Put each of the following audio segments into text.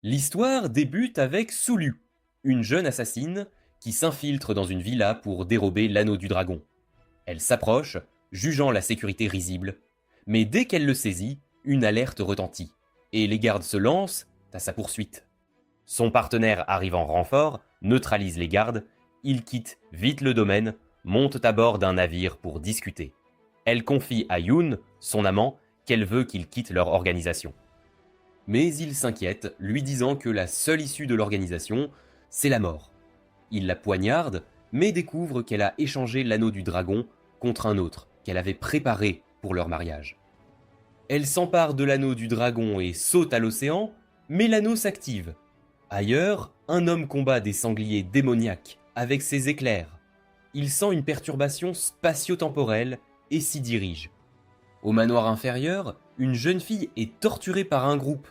L'histoire débute avec Soulu, une jeune assassine qui s'infiltre dans une villa pour dérober l'anneau du dragon. Elle s'approche, jugeant la sécurité risible, mais dès qu'elle le saisit, une alerte retentit, et les gardes se lancent à sa poursuite. Son partenaire arrive en renfort, neutralise les gardes, ils quittent vite le domaine, montent à bord d'un navire pour discuter. Elle confie à Yoon, son amant, qu'elle veut qu'il quitte leur organisation. Mais il s'inquiète, lui disant que la seule issue de l'organisation, c'est la mort. Il la poignarde, mais découvre qu'elle a échangé l'anneau du dragon contre un autre, qu'elle avait préparé pour leur mariage. Elle s'empare de l'anneau du dragon et saute à l'océan, mais l'anneau s'active. Ailleurs, un homme combat des sangliers démoniaques avec ses éclairs. Il sent une perturbation spatio-temporelle et s'y dirige. Au manoir inférieur, une jeune fille est torturée par un groupe.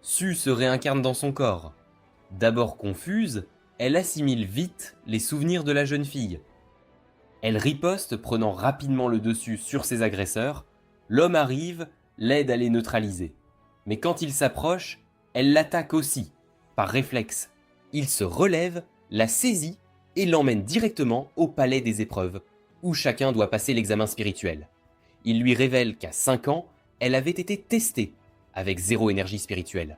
Su se réincarne dans son corps. D'abord confuse, elle assimile vite les souvenirs de la jeune fille. Elle riposte, prenant rapidement le dessus sur ses agresseurs. L'homme arrive, l'aide à les neutraliser. Mais quand il s'approche, elle l'attaque aussi, par réflexe. Il se relève, la saisit et l'emmène directement au palais des épreuves, où chacun doit passer l'examen spirituel. Il lui révèle qu'à 5 ans, elle avait été testée, avec 0 énergie spirituelle.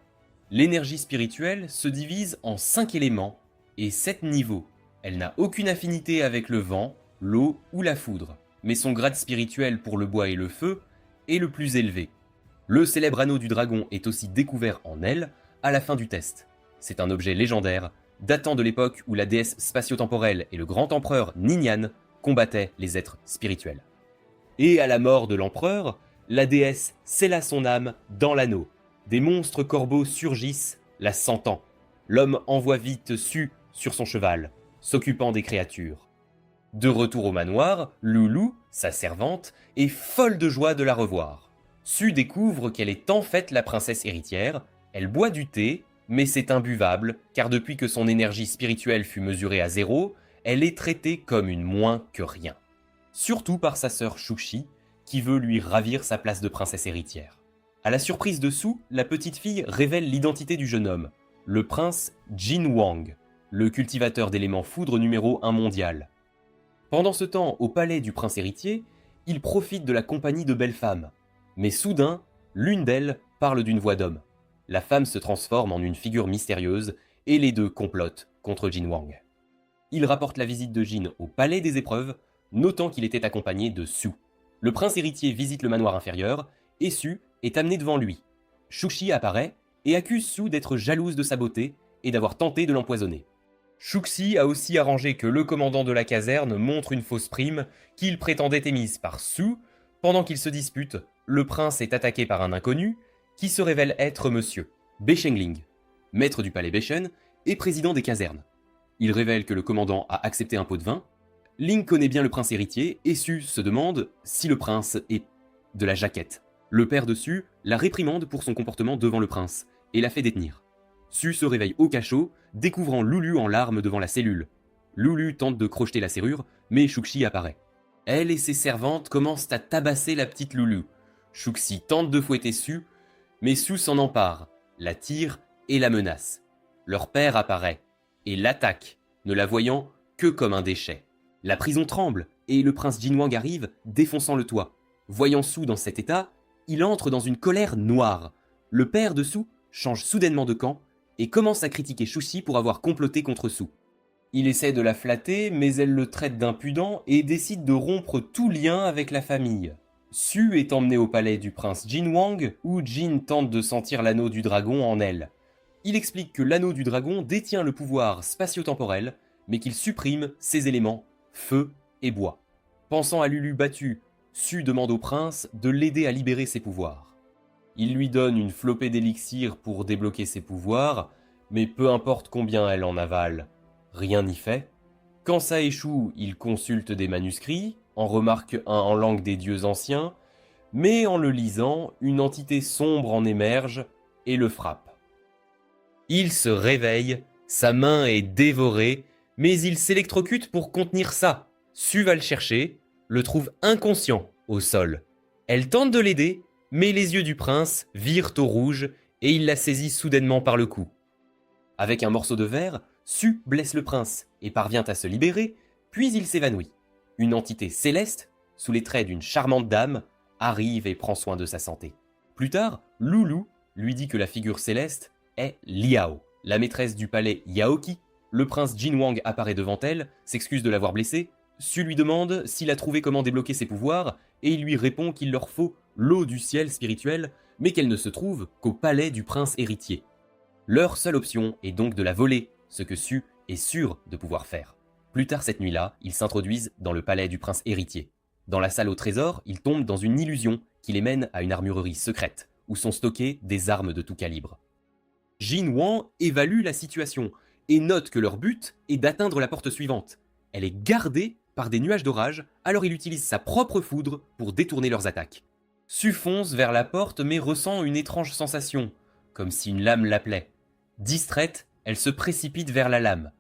L'énergie spirituelle se divise en 5 éléments et 7 niveaux. Elle n'a aucune affinité avec le vent, l'eau ou la foudre, mais son grade spirituel pour le bois et le feu est le plus élevé. Le célèbre anneau du dragon est aussi découvert en elle à la fin du test. C'est un objet légendaire, datant de l'époque où la déesse spatio-temporelle et le grand empereur Ninian combattaient les êtres spirituels. Et à la mort de l'empereur, la déesse scella son âme dans l'anneau. Des monstres corbeaux surgissent, la sentant. L'homme envoie vite Su sur son cheval, s'occupant des créatures. De retour au manoir, Loulou, sa servante, est folle de joie de la revoir. Su découvre qu'elle est en fait la princesse héritière, elle boit du thé, mais c'est imbuvable, car depuis que son énergie spirituelle fut mesurée à 0, elle est traitée comme une moins que rien. Surtout par sa sœur Shuxi, qui veut lui ravir sa place de princesse héritière. À la surprise de Su, la petite fille révèle l'identité du jeune homme, le prince Jin Wang, le cultivateur d'éléments foudre numéro 1 mondial. Pendant ce temps, au palais du prince héritier, il profite de la compagnie de belles femmes. Mais soudain, l'une d'elles parle d'une voix d'homme. La femme se transforme en une figure mystérieuse et les deux complotent contre Jin Wang. Il rapporte la visite de Jin au palais des épreuves, notant qu'il était accompagné de Su. Le prince héritier visite le manoir inférieur et Su est amené devant lui. Shuxi apparaît et accuse Su d'être jalouse de sa beauté et d'avoir tenté de l'empoisonner. Shuxi a aussi arrangé que le commandant de la caserne montre une fausse prime qu'il prétendait émise par Su. Pendant qu'ils se disputent, le prince est attaqué par un inconnu qui se révèle être monsieur Beishengling, maître du palais Beishen et président des casernes. Il révèle que le commandant a accepté un pot de vin. Ling connaît bien le prince héritier et Su se demande si le prince est de la jaquette. Le père de Su la réprimande pour son comportement devant le prince et la fait détenir. Su se réveille au cachot, découvrant Loulou en larmes devant la cellule. Loulou tente de crocheter la serrure, mais Shuxi apparaît. Elle et ses servantes commencent à tabasser la petite Loulou. Shuxi tente de fouetter Su, mais Su s'en empare, la tire et la menace. Leur père apparaît et l'attaque, ne la voyant que comme un déchet. La prison tremble et le prince Jinwang arrive, défonçant le toit. Voyant Su dans cet état, il entre dans une colère noire. Le père de Su change soudainement de camp et commence à critiquer Shuxi pour avoir comploté contre Su. Il essaie de la flatter, mais elle le traite d'impudent et décide de rompre tout lien avec la famille. Su est emmené au palais du prince Jinwang, où Jin tente de sentir l'anneau du dragon en elle. Il explique que l'anneau du dragon détient le pouvoir spatio-temporel, mais qu'il supprime ses éléments, feu et bois. Pensant à Lulu battue, Su demande au prince de l'aider à libérer ses pouvoirs. Il lui donne une flopée d'élixir pour débloquer ses pouvoirs, mais peu importe combien elle en avale, rien n'y fait. Quand ça échoue, il consulte des manuscrits, en remarque un en langue des dieux anciens, mais en le lisant, une entité sombre en émerge et le frappe. Il se réveille, sa main est dévorée, mais il s'électrocute pour contenir ça. Su va le chercher, le trouve inconscient au sol. Elle tente de l'aider, mais les yeux du prince virent au rouge et il la saisit soudainement par le cou. Avec un morceau de verre, Su blesse le prince et parvient à se libérer, puis il s'évanouit. Une entité céleste, sous les traits d'une charmante dame, arrive et prend soin de sa santé. Plus tard, Loulou lui dit que la figure céleste est Liao, la maîtresse du palais Yaoki. Le prince Jinwang apparaît devant elle, s'excuse de l'avoir blessée. Su lui demande s'il a trouvé comment débloquer ses pouvoirs, et il lui répond qu'il leur faut l'eau du ciel spirituel, mais qu'elle ne se trouve qu'au palais du prince héritier. Leur seule option est donc de la voler, ce que Su est sûr de pouvoir faire. Plus tard cette nuit-là, ils s'introduisent dans le palais du prince héritier. Dans la salle au trésor, ils tombent dans une illusion qui les mène à une armurerie secrète, où sont stockées des armes de tout calibre. Jin Wang évalue la situation et note que leur but est d'atteindre la porte suivante. Elle est gardée par des nuages d'orage, alors il utilise sa propre foudre pour détourner leurs attaques. Su fonce vers la porte mais ressent une étrange sensation, comme si une lame l'appelait. Distraite, elle se précipite vers la lame.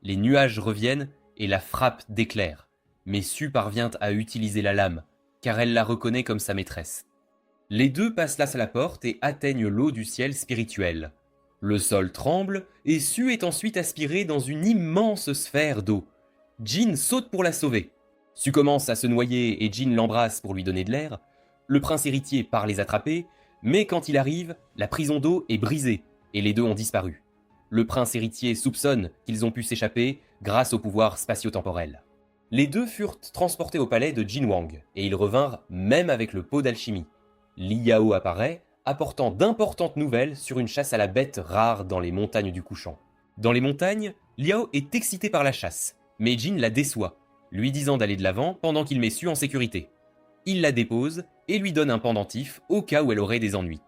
Les nuages reviennent et la frappe d'éclairs. Mais Su parvient à utiliser la lame, car elle la reconnaît comme sa maîtresse. Les deux passent là à la porte et atteignent l'eau du ciel spirituel. Le sol tremble et Su est ensuite aspiré dans une immense sphère d'eau. Jin saute pour la sauver. Su commence à se noyer et Jin l'embrasse pour lui donner de l'air. Le prince héritier part les attraper, mais quand il arrive, la prison d'eau est brisée et les deux ont disparu. Le prince héritier soupçonne qu'ils ont pu s'échapper grâce au pouvoir spatio-temporel. Les deux furent transportés au palais de Jinwang et ils revinrent même avec le pot d'alchimie. Liao apparaît, apportant d'importantes nouvelles sur une chasse à la bête rare dans les montagnes du couchant. Dans les montagnes, Liao est excité par la chasse, mais Jin la déçoit, lui disant d'aller de l'avant pendant qu'il met Su en sécurité. Il la dépose et lui donne un pendentif au cas où elle aurait des ennuis.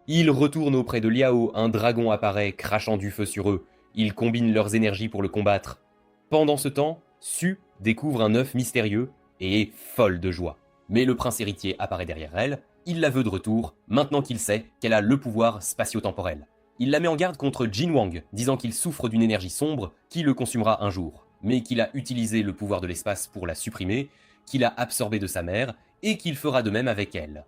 Ils retournent auprès de Liao, un dragon apparaît, crachant du feu sur eux. Ils combinent leurs énergies pour le combattre. Pendant ce temps, Su découvre un œuf mystérieux et est folle de joie. Mais le prince héritier apparaît derrière elle, il la veut de retour, maintenant qu'il sait qu'elle a le pouvoir spatio-temporel. Il la met en garde contre Jinwang, disant qu'il souffre d'une énergie sombre qui le consumera un jour, mais qu'il a utilisé le pouvoir de l'espace pour la supprimer, qu'il a absorbé de sa mère, et qu'il fera de même avec elle.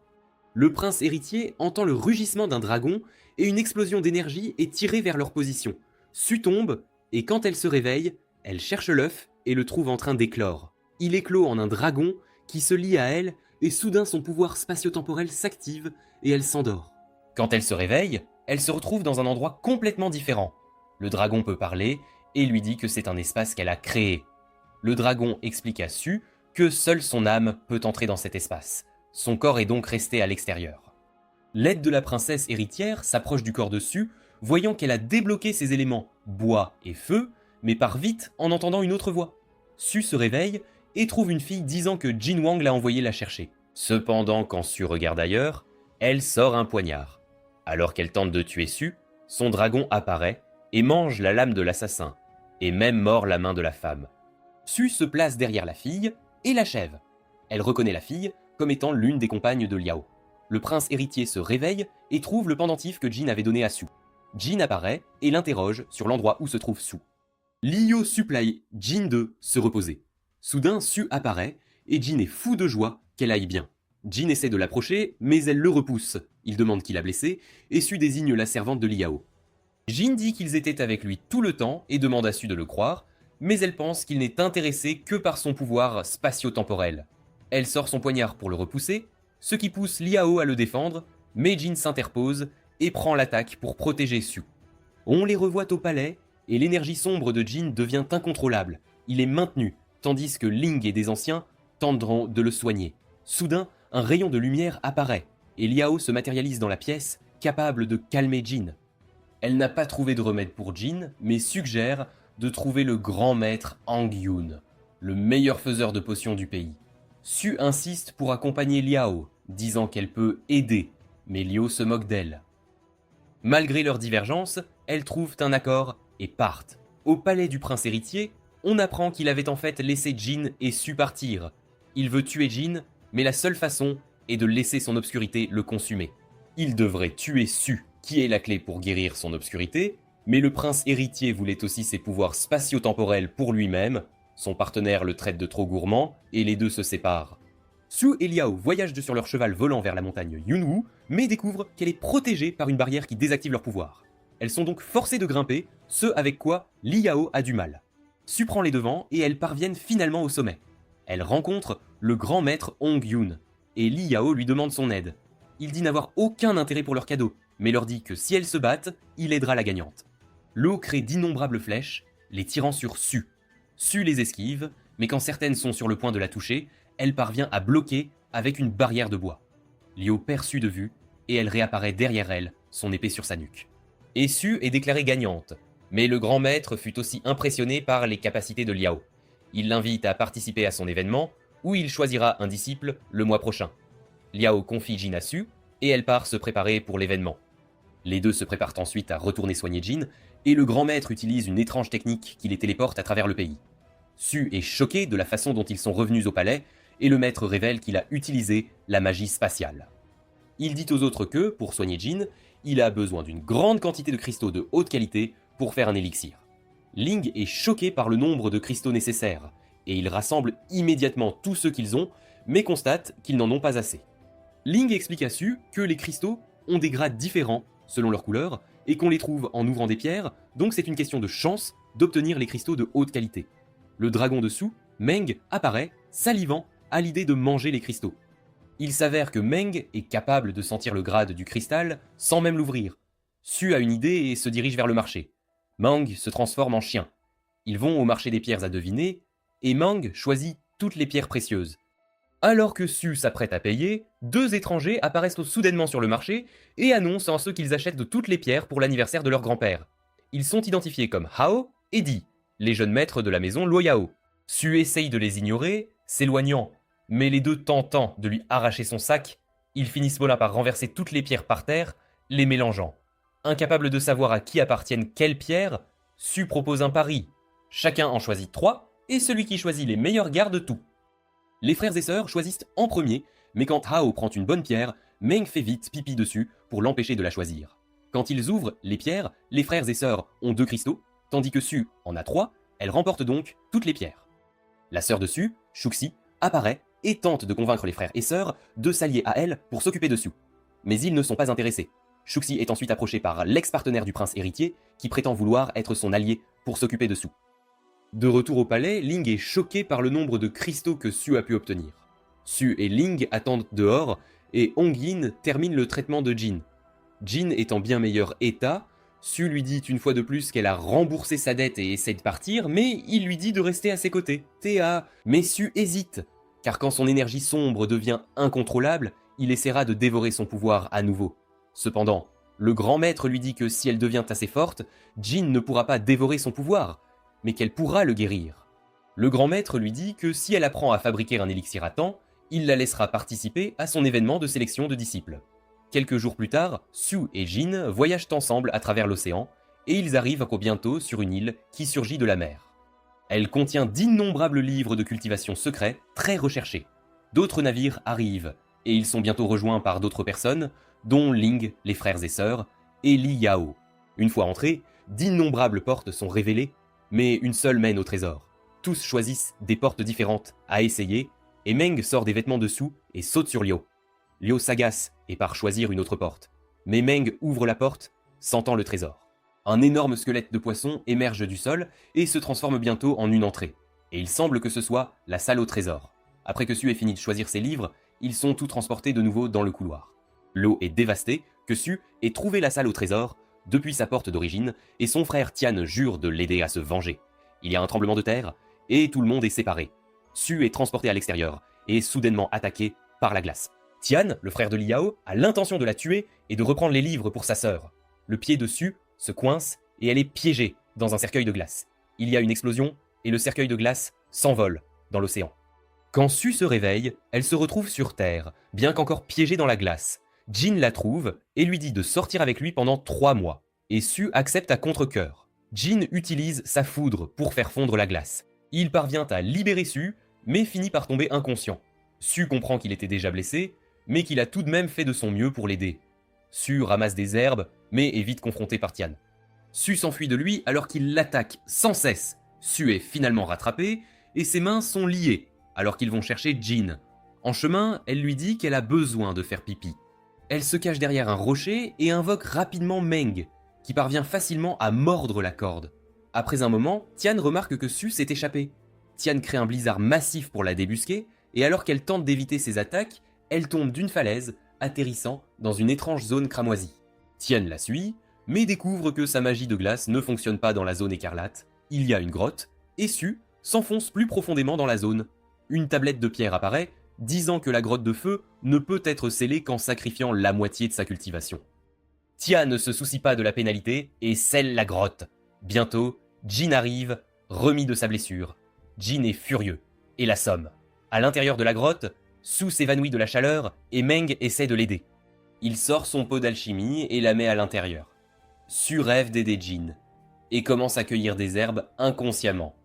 Le prince héritier entend le rugissement d'un dragon, et une explosion d'énergie est tirée vers leur position. Su tombe, et quand elle se réveille, elle cherche l'œuf et le trouve en train d'éclore. Il éclot en un dragon qui se lie à elle, et soudain son pouvoir spatio-temporel s'active et elle s'endort. Quand elle se réveille, elle se retrouve dans un endroit complètement différent. Le dragon peut parler et lui dit que c'est un espace qu'elle a créé. Le dragon explique à Su que seule son âme peut entrer dans cet espace. Son corps est donc resté à l'extérieur. L'aide de la princesse héritière s'approche du corps de Su, voyant qu'elle a débloqué ses éléments bois et feu, mais part vite en entendant une autre voix. Su se réveille et trouve une fille disant que Jinwang l'a envoyé la chercher. Cependant, quand Su regarde ailleurs, elle sort un poignard. Alors qu'elle tente de tuer Su, son dragon apparaît et mange la lame de l'assassin, et même mord la main de la femme. Su se place derrière la fille et l'achève. Elle reconnaît la fille comme étant l'une des compagnes de Liao. Le prince héritier se réveille et trouve le pendentif que Jin avait donné à Su. Jin apparaît et l'interroge sur l'endroit où se trouve Su. Liao supplie Jin de se reposer. Soudain, Su apparaît et Jin est fou de joie qu'elle aille bien. Jin essaie de l'approcher, mais elle le repousse. Il demande qui l'a blessé et Su désigne la servante de Liao. Jin dit qu'ils étaient avec lui tout le temps et demande à Su de le croire, mais elle pense qu'il n'est intéressé que par son pouvoir spatio-temporel. Elle sort son poignard pour le repousser, ce qui pousse Liao à le défendre, mais Jin s'interpose et prend l'attaque pour protéger Su. On les revoit au palais et l'énergie sombre de Jin devient incontrôlable. Il est maintenu, tandis que Ling et des anciens tenteront de le soigner. Soudain, un rayon de lumière apparaît et Liao se matérialise dans la pièce, capable de calmer Jin. Elle n'a pas trouvé de remède pour Jin, mais suggère de trouver le grand maître Hangyun, le meilleur faiseur de potions du pays. Su insiste pour accompagner Liao, disant qu'elle peut aider, mais Liao se moque d'elle. Malgré leurs divergences, elles trouvent un accord et partent. Au palais du prince héritier, on apprend qu'il avait en fait laissé Jin et Su partir. Il veut tuer Jin, mais la seule façon est de laisser son obscurité le consumer. Il devrait tuer Su, qui est la clé pour guérir son obscurité, mais le prince héritier voulait aussi ses pouvoirs spatio-temporels pour lui-même. Son partenaire le traite de trop gourmand, et les deux se séparent. Su et Liao voyagent sur leur cheval volant vers la montagne Yunwu, mais découvrent qu'elle est protégée par une barrière qui désactive leur pouvoir. Elles sont donc forcées de grimper, ce avec quoi Li Yao a du mal. Su prend les devants et elles parviennent finalement au sommet. Elle rencontre le grand maître Hong Yun, et Li Yao lui demande son aide. Il dit n'avoir aucun intérêt pour leur cadeau, mais leur dit que si elles se battent, il aidera la gagnante. Lo crée d'innombrables flèches, les tirant sur Su. Su les esquive, mais quand certaines sont sur le point de la toucher, elle parvient à bloquer avec une barrière de bois. Liu perd Su de vue, et elle réapparaît derrière elle, son épée sur sa nuque. Et Su est déclarée gagnante, mais le grand maître fut aussi impressionné par les capacités de Liao. Il l'invite à participer à son événement, où il choisira un disciple le mois prochain. Liao confie Jin à Su, et elle part se préparer pour l'événement. Les deux se préparent ensuite à retourner soigner Jin, et le grand maître utilise une étrange technique qui les téléporte à travers le pays. Su est choqué de la façon dont ils sont revenus au palais, et le maître révèle qu'il a utilisé la magie spatiale. Il dit aux autres que, pour soigner Jin, il a besoin d'une grande quantité de cristaux de haute qualité pour faire un élixir. Ling est choqué par le nombre de cristaux nécessaires, et il rassemble immédiatement tous ceux qu'ils ont, mais constate qu'ils n'en ont pas assez. Ling explique à Su que les cristaux ont des grades différents selon leur couleur, et qu'on les trouve en ouvrant des pierres, donc c'est une question de chance d'obtenir les cristaux de haute qualité. Le dragon de Su, Meng, apparaît, salivant, à l'idée de manger les cristaux. Il s'avère que Meng est capable de sentir le grade du cristal sans même l'ouvrir. Su a une idée et se dirige vers le marché. Meng se transforme en chien. Ils vont au marché des pierres à deviner, et Meng choisit toutes les pierres précieuses. Alors que Su s'apprête à payer, deux étrangers apparaissent soudainement sur le marché et annoncent à ceux qu'ils achètent de toutes les pierres pour l'anniversaire de leur grand-père. Ils sont identifiés comme Hao et Di, les jeunes maîtres de la maison Luoyao. Su essaye de les ignorer, s'éloignant, mais les deux tentant de lui arracher son sac, ils finissent voilà par renverser toutes les pierres par terre, les mélangeant. Incapable de savoir à qui appartiennent quelles pierres, Su propose un pari. Chacun en choisit 3, et celui qui choisit les meilleurs garde tout. Les frères et sœurs choisissent en premier, mais quand Hao prend une bonne pierre, Meng fait vite pipi dessus pour l'empêcher de la choisir. Quand ils ouvrent les pierres, les frères et sœurs ont 2 cristaux, tandis que Su en a 3, elle remporte donc toutes les pierres. La sœur de Su, Shuxi, apparaît et tente de convaincre les frères et sœurs de s'allier à elle pour s'occuper de Su. Mais ils ne sont pas intéressés. Shuxi est ensuite approché par l'ex-partenaire du prince héritier, qui prétend vouloir être son allié pour s'occuper de Su. De retour au palais, Ling est choqué par le nombre de cristaux que Su a pu obtenir. Su et Ling attendent dehors, et Hong Yin termine le traitement de Jin. Jin est en bien meilleur état, Su lui dit une fois de plus qu'elle a remboursé sa dette et essaie de partir, mais il lui dit de rester à ses côtés. Mais Su hésite, car quand son énergie sombre devient incontrôlable, il essaiera de dévorer son pouvoir à nouveau. Cependant, le grand maître lui dit que si elle devient assez forte, Jin ne pourra pas dévorer son pouvoir, mais qu'elle pourra le guérir. Le grand maître lui dit que si elle apprend à fabriquer un élixir à temps, il la laissera participer à son événement de sélection de disciples. Quelques jours plus tard, Su et Jin voyagent ensemble à travers l'océan, et ils arrivent bientôt sur une île qui surgit de la mer. Elle contient d'innombrables livres de cultivation secrets, très recherchés. D'autres navires arrivent, et ils sont bientôt rejoints par d'autres personnes, dont Ling, les frères et sœurs, et Li Yao. Une fois entrés, d'innombrables portes sont révélées, mais une seule mène au trésor. Tous choisissent des portes différentes à essayer, et Meng sort des vêtements dessous et saute sur Liu. Liu s'agace et part choisir une autre porte. Mais Meng ouvre la porte, sentant le trésor. Un énorme squelette de poisson émerge du sol et se transforme bientôt en une entrée. Et il semble que ce soit la salle au trésor. Après que Su ait fini de choisir ses livres, ils sont tous transportés de nouveau dans le couloir. L'eau est dévastée que Su ait trouvé la salle au trésor depuis sa porte d'origine, et son frère Tian jure de l'aider à se venger. Il y a un tremblement de terre, et tout le monde est séparé. Su est transporté à l'extérieur, et est soudainement attaqué par la glace. Tian, le frère de Liao, a l'intention de la tuer et de reprendre les livres pour sa sœur. Le pied de Su se coince, et elle est piégée dans un cercueil de glace. Il y a une explosion, et le cercueil de glace s'envole dans l'océan. Quand Su se réveille, elle se retrouve sur Terre, bien qu'encore piégée dans la glace. Jin la trouve et lui dit de sortir avec lui pendant 3 mois. Et Su accepte à contre-cœur. Jin utilise sa foudre pour faire fondre la glace. Il parvient à libérer Su, mais finit par tomber inconscient. Su comprend qu'il était déjà blessé, mais qu'il a tout de même fait de son mieux pour l'aider. Su ramasse des herbes, mais est vite confronté par Tian. Su s'enfuit de lui alors qu'il l'attaque sans cesse. Su est finalement rattrapé, et ses mains sont liées, alors qu'ils vont chercher Jin. En chemin, elle lui dit qu'elle a besoin de faire pipi. Elle se cache derrière un rocher et invoque rapidement Meng. qui parvient facilement à mordre la corde. Après un moment, Tian remarque que Su s'est échappée. Tian crée un blizzard massif pour la débusquer, et alors qu'elle tente d'éviter ses attaques, elle tombe d'une falaise, atterrissant dans une étrange zone cramoisie. Tian la suit, mais découvre que sa magie de glace ne fonctionne pas dans la zone écarlate. Il y a une grotte, et Su s'enfonce plus profondément dans la zone. Une tablette de pierre apparaît, disant que la grotte de feu ne peut être scellée qu'en sacrifiant la moitié de sa cultivation. Tian ne se soucie pas de la pénalité et scelle la grotte. Bientôt, Jin arrive, remis de sa blessure. Jin est furieux et l'assomme. À l'intérieur de la grotte, Su s'évanouit de la chaleur et Meng essaie de l'aider. Il sort son pot d'alchimie et la met à l'intérieur. Su rêve d'aider Jin et commence à cueillir des herbes inconsciemment.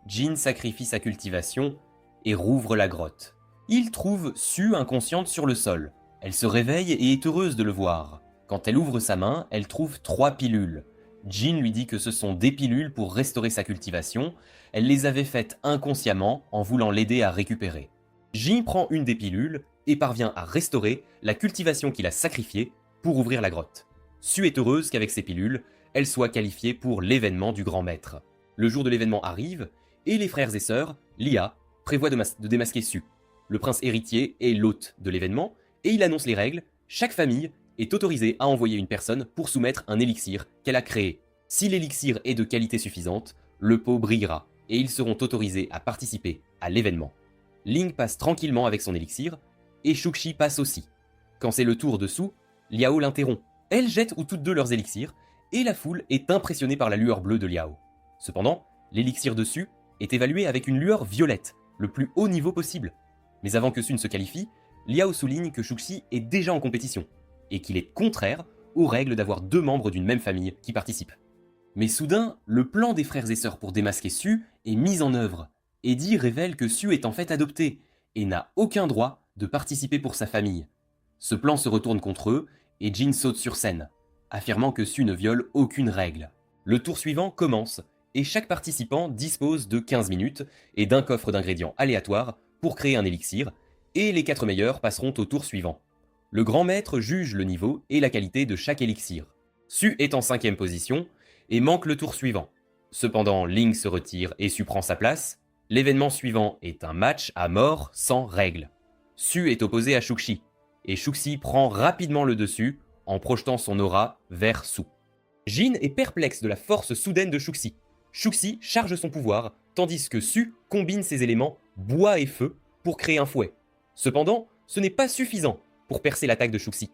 Jin sacrifie sa cultivation et rouvre la grotte. Il trouve Su inconsciente sur le sol. Elle se réveille et est heureuse de le voir. Quand elle ouvre sa main, elle trouve 3 pilules. Jin lui dit que ce sont des pilules pour restaurer sa cultivation. Elle les avait faites inconsciemment en voulant l'aider à récupérer. Jin prend une des pilules et parvient à restaurer la cultivation qu'il a sacrifiée pour ouvrir la grotte. Su est heureuse qu'avec ces pilules, elle soit qualifiée pour l'événement du grand maître. Le jour de l'événement arrive et les frères et sœurs, Lia, prévoient de démasquer Su. Le prince héritier est l'hôte de l'événement et il annonce les règles. Chaque famille est autorisée à envoyer une personne pour soumettre un élixir qu'elle a créé. Si l'élixir est de qualité suffisante, le pot brillera et ils seront autorisés à participer à l'événement. Ling passe tranquillement avec son élixir et Shuxi passe aussi. Quand c'est le tour de Su, Liao l'interrompt. Elle jette ou toutes deux leurs élixirs et la foule est impressionnée par la lueur bleue de Liao. Cependant, l'élixir de Su est évalué avec une lueur violette, le plus haut niveau possible. Mais avant que Su ne se qualifie, Liao souligne que Shuxi est déjà en compétition et qu'il est contraire aux règles d'avoir 2 membres d'une même famille qui participent. Mais soudain, le plan des frères et sœurs pour démasquer Su est mis en œuvre. Eddie révèle que Su est en fait adoptée et n'a aucun droit de participer pour sa famille. Ce plan se retourne contre eux et Jin saute sur scène, affirmant que Su ne viole aucune règle. Le tour suivant commence et chaque participant dispose de 15 minutes et d'un coffre d'ingrédients aléatoires pour créer un élixir, et les 4 meilleurs passeront au tour suivant. Le grand maître juge le niveau et la qualité de chaque élixir. Su est en 5e position et manque le tour suivant. Cependant, Ling se retire et Su prend sa place. L'événement suivant est un match à mort sans règles. Su est opposé à Shuxi, et Shuxi prend rapidement le dessus en projetant son aura vers Su. Jin est perplexe de la force soudaine de Shuxi. Shuxi charge son pouvoir, tandis que Su combine ses éléments bois et feu pour créer un fouet. Cependant, ce n'est pas suffisant pour percer l'attaque de Shuxi.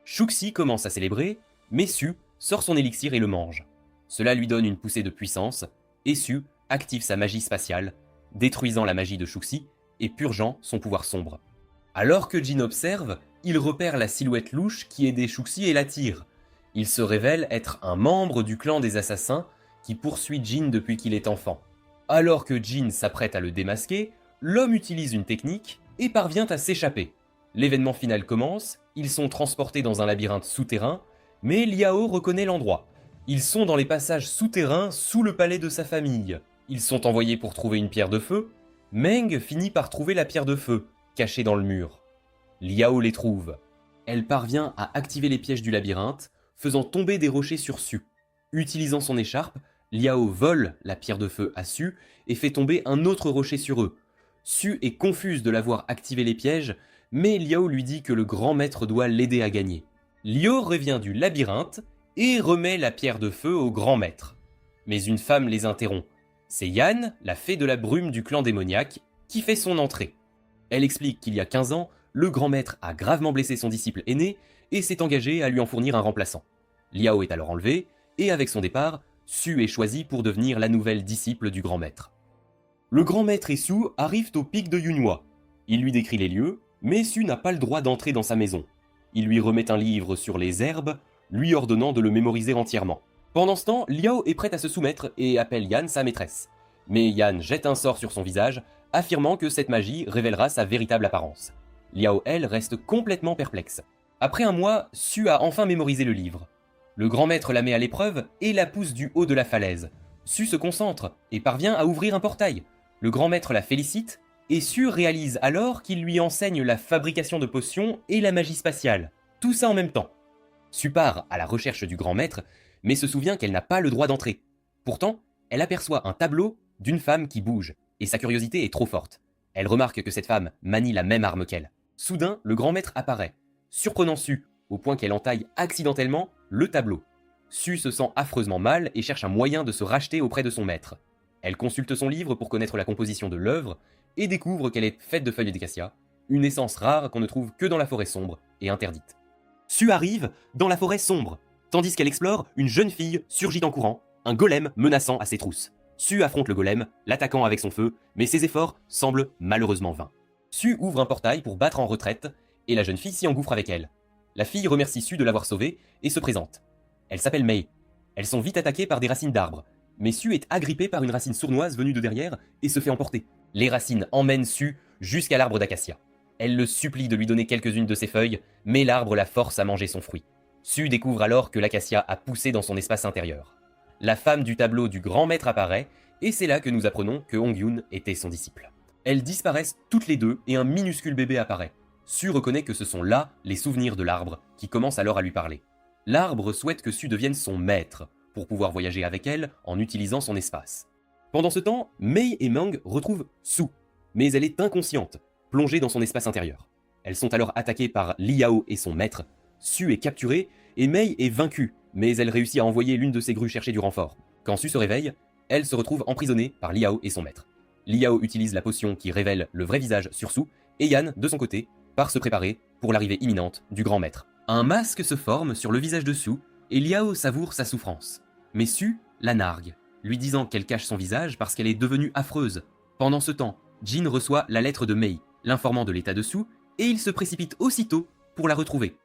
Shuxi commence à célébrer, mais Su sort son élixir et le mange. Cela lui donne une poussée de puissance, et Su active sa magie spatiale, détruisant la magie de Shuxi et purgeant son pouvoir sombre. Alors que Jin observe, il repère la silhouette louche qui aidait Shuxi et l'attire. Il se révèle être un membre du clan des assassins qui poursuit Jin depuis qu'il est enfant. Alors que Jin s'apprête à le démasquer, l'homme utilise une technique et parvient à s'échapper. L'événement final commence, ils sont transportés dans un labyrinthe souterrain, mais Liao reconnaît l'endroit. Ils sont dans les passages souterrains sous le palais de sa famille. Ils sont envoyés pour trouver une pierre de feu. Meng finit par trouver la pierre de feu, cachée dans le mur. Liao les trouve. Elle parvient à activer les pièges du labyrinthe, faisant tomber des rochers sur Su. Utilisant son écharpe, Liao vole la pierre de feu à Su et fait tomber un autre rocher sur eux. Su est confuse de l'avoir activé les pièges, mais Liao lui dit que le grand maître doit l'aider à gagner. Liao revient du labyrinthe et remet la pierre de feu au grand maître. Mais une femme les interrompt. C'est Yan, la fée de la brume du clan démoniaque, qui fait son entrée. Elle explique qu'il y a 15 ans, le grand maître a gravement blessé son disciple aîné et s'est engagé à lui en fournir un remplaçant. Liao est alors enlevé, et avec son départ, Su est choisi pour devenir la nouvelle disciple du grand maître. Le grand maître et Su arrivent au pic de Yunhua. Il lui décrit les lieux, mais Su n'a pas le droit d'entrer dans sa maison. Il lui remet un livre sur les herbes, lui ordonnant de le mémoriser entièrement. Pendant ce temps, Liao est prête à se soumettre et appelle Yan sa maîtresse. Mais Yan jette un sort sur son visage, affirmant que cette magie révélera sa véritable apparence. Liao, elle, reste complètement perplexe. Après un mois, Su a enfin mémorisé le livre. Le grand maître la met à l'épreuve et la pousse du haut de la falaise. Su se concentre et parvient à ouvrir un portail. Le grand maître la félicite et Su réalise alors qu'il lui enseigne la fabrication de potions et la magie spatiale. Tout ça en même temps. Su part à la recherche du grand maître, mais se souvient qu'elle n'a pas le droit d'entrer. Pourtant, elle aperçoit un tableau d'une femme qui bouge, et sa curiosité est trop forte. Elle remarque que cette femme manie la même arme qu'elle. Soudain, le grand maître apparaît, surprenant Su, au point qu'elle entaille accidentellement le tableau. Su se sent affreusement mal et cherche un moyen de se racheter auprès de son maître. Elle consulte son livre pour connaître la composition de l'œuvre et découvre qu'elle est faite de feuilles d'acacia, une essence rare qu'on ne trouve que dans la forêt sombre et interdite. Su arrive dans la forêt sombre. Tandis qu'elle explore, une jeune fille surgit en courant, un golem menaçant à ses trousses. Su affronte le golem, l'attaquant avec son feu, mais ses efforts semblent malheureusement vains. Su ouvre un portail pour battre en retraite, et la jeune fille s'y engouffre avec elle. La fille remercie Su de l'avoir sauvée et se présente. Elle s'appelle Mei. Elles sont vite attaquées par des racines d'arbres, mais Su est agrippée par une racine sournoise venue de derrière et se fait emporter. Les racines emmènent Su jusqu'à l'arbre d'acacia. Elle le supplie de lui donner quelques-unes de ses feuilles, mais l'arbre la force à manger son fruit. Su découvre alors que l'acacia a poussé dans son espace intérieur. La femme du tableau du grand maître apparaît, et c'est là que nous apprenons que Hong-Yoon était son disciple. Elles disparaissent toutes les deux et un minuscule bébé apparaît. Su reconnaît que ce sont là les souvenirs de l'arbre, qui commence alors à lui parler. L'arbre souhaite que Su devienne son maître, pour pouvoir voyager avec elle en utilisant son espace. Pendant ce temps, Mei et Mang retrouvent Su, mais elle est inconsciente, plongée dans son espace intérieur. Elles sont alors attaquées par Liao et son maître. Su est capturée et Mei est vaincue, mais elle réussit à envoyer l'une de ses grues chercher du renfort. Quand Su se réveille, elle se retrouve emprisonnée par Liao et son maître. Liao utilise la potion qui révèle le vrai visage sur Su, et Yan, de son côté, part se préparer pour l'arrivée imminente du grand maître. Un masque se forme sur le visage de Su, et Liao savoure sa souffrance. Mais Su la nargue, lui disant qu'elle cache son visage parce qu'elle est devenue affreuse. Pendant ce temps, Jin reçoit la lettre de Mei, l'informant de l'état de Su, et il se précipite aussitôt pour la retrouver.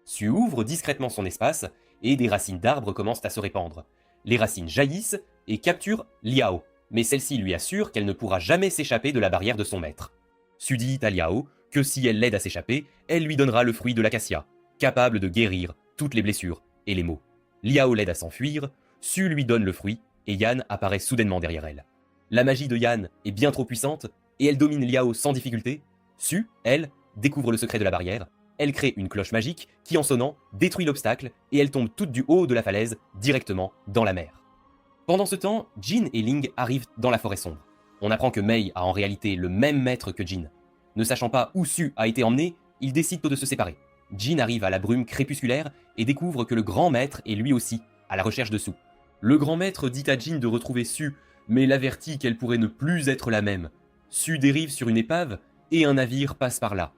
Su ouvre discrètement son espace, et des racines d'arbres commencent à se répandre. Les racines jaillissent et capturent Liao, mais celle-ci lui assure qu'elle ne pourra jamais s'échapper de la barrière de son maître. Su dit à Liao que si elle l'aide à s'échapper, elle lui donnera le fruit de l'acacia, capable de guérir toutes les blessures et les maux. Liao l'aide à s'enfuir, Su lui donne le fruit, et Yan apparaît soudainement derrière elle. La magie de Yan est bien trop puissante, et elle domine Liao sans difficulté. Su, elle, découvre le secret de la barrière. Elle crée une cloche magique qui, en sonnant, détruit l'obstacle, et elle tombe toute du haut de la falaise, directement dans la mer. Pendant ce temps, Jin et Ling arrivent dans la forêt sombre. On apprend que Mei a en réalité le même maître que Jin. Ne sachant pas où Su a été emmené, ils décident de se séparer. Jin arrive à la brume crépusculaire et découvre que le grand maître est lui aussi à la recherche de Su. Le grand maître dit à Jin de retrouver Su, mais l'avertit qu'elle pourrait ne plus être la même. Su dérive sur une épave et un navire passe par là.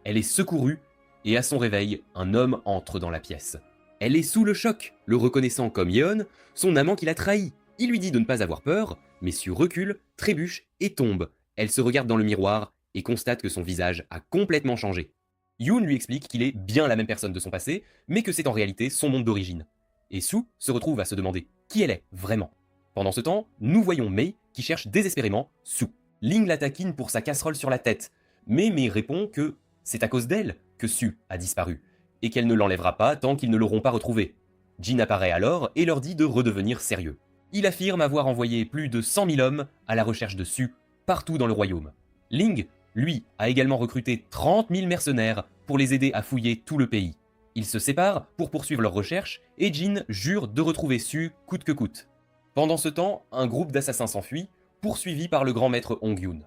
Elle est secourue et à son réveil, un homme entre dans la pièce. Elle est sous le choc, le reconnaissant comme Yeon, son amant qui l'a trahi. Il lui dit de ne pas avoir peur, mais Su recule, trébuche et tombe. Elle se regarde dans le miroir et constate que son visage a complètement changé. Yoon lui explique qu'il est bien la même personne de son passé, mais que c'est en réalité son monde d'origine. Et Su se retrouve à se demander qui elle est vraiment. Pendant ce temps, nous voyons Mei qui cherche désespérément Su. Ling la taquine pour sa casserole sur la tête, mais Mei répond que c'est à cause d'elle que Su a disparu, et qu'elle ne l'enlèvera pas tant qu'ils ne l'auront pas retrouvée. Jin apparaît alors et leur dit de redevenir sérieux. Il affirme avoir envoyé plus de 100 000 hommes à la recherche de Su partout dans le royaume. Ling, lui, a également recruté 30 000 mercenaires pour les aider à fouiller tout le pays. Ils se séparent pour poursuivre leurs recherches et Jin jure de retrouver Su coûte que coûte. Pendant ce temps, un groupe d'assassins s'enfuit, poursuivi par le grand maître Hong-Yoon.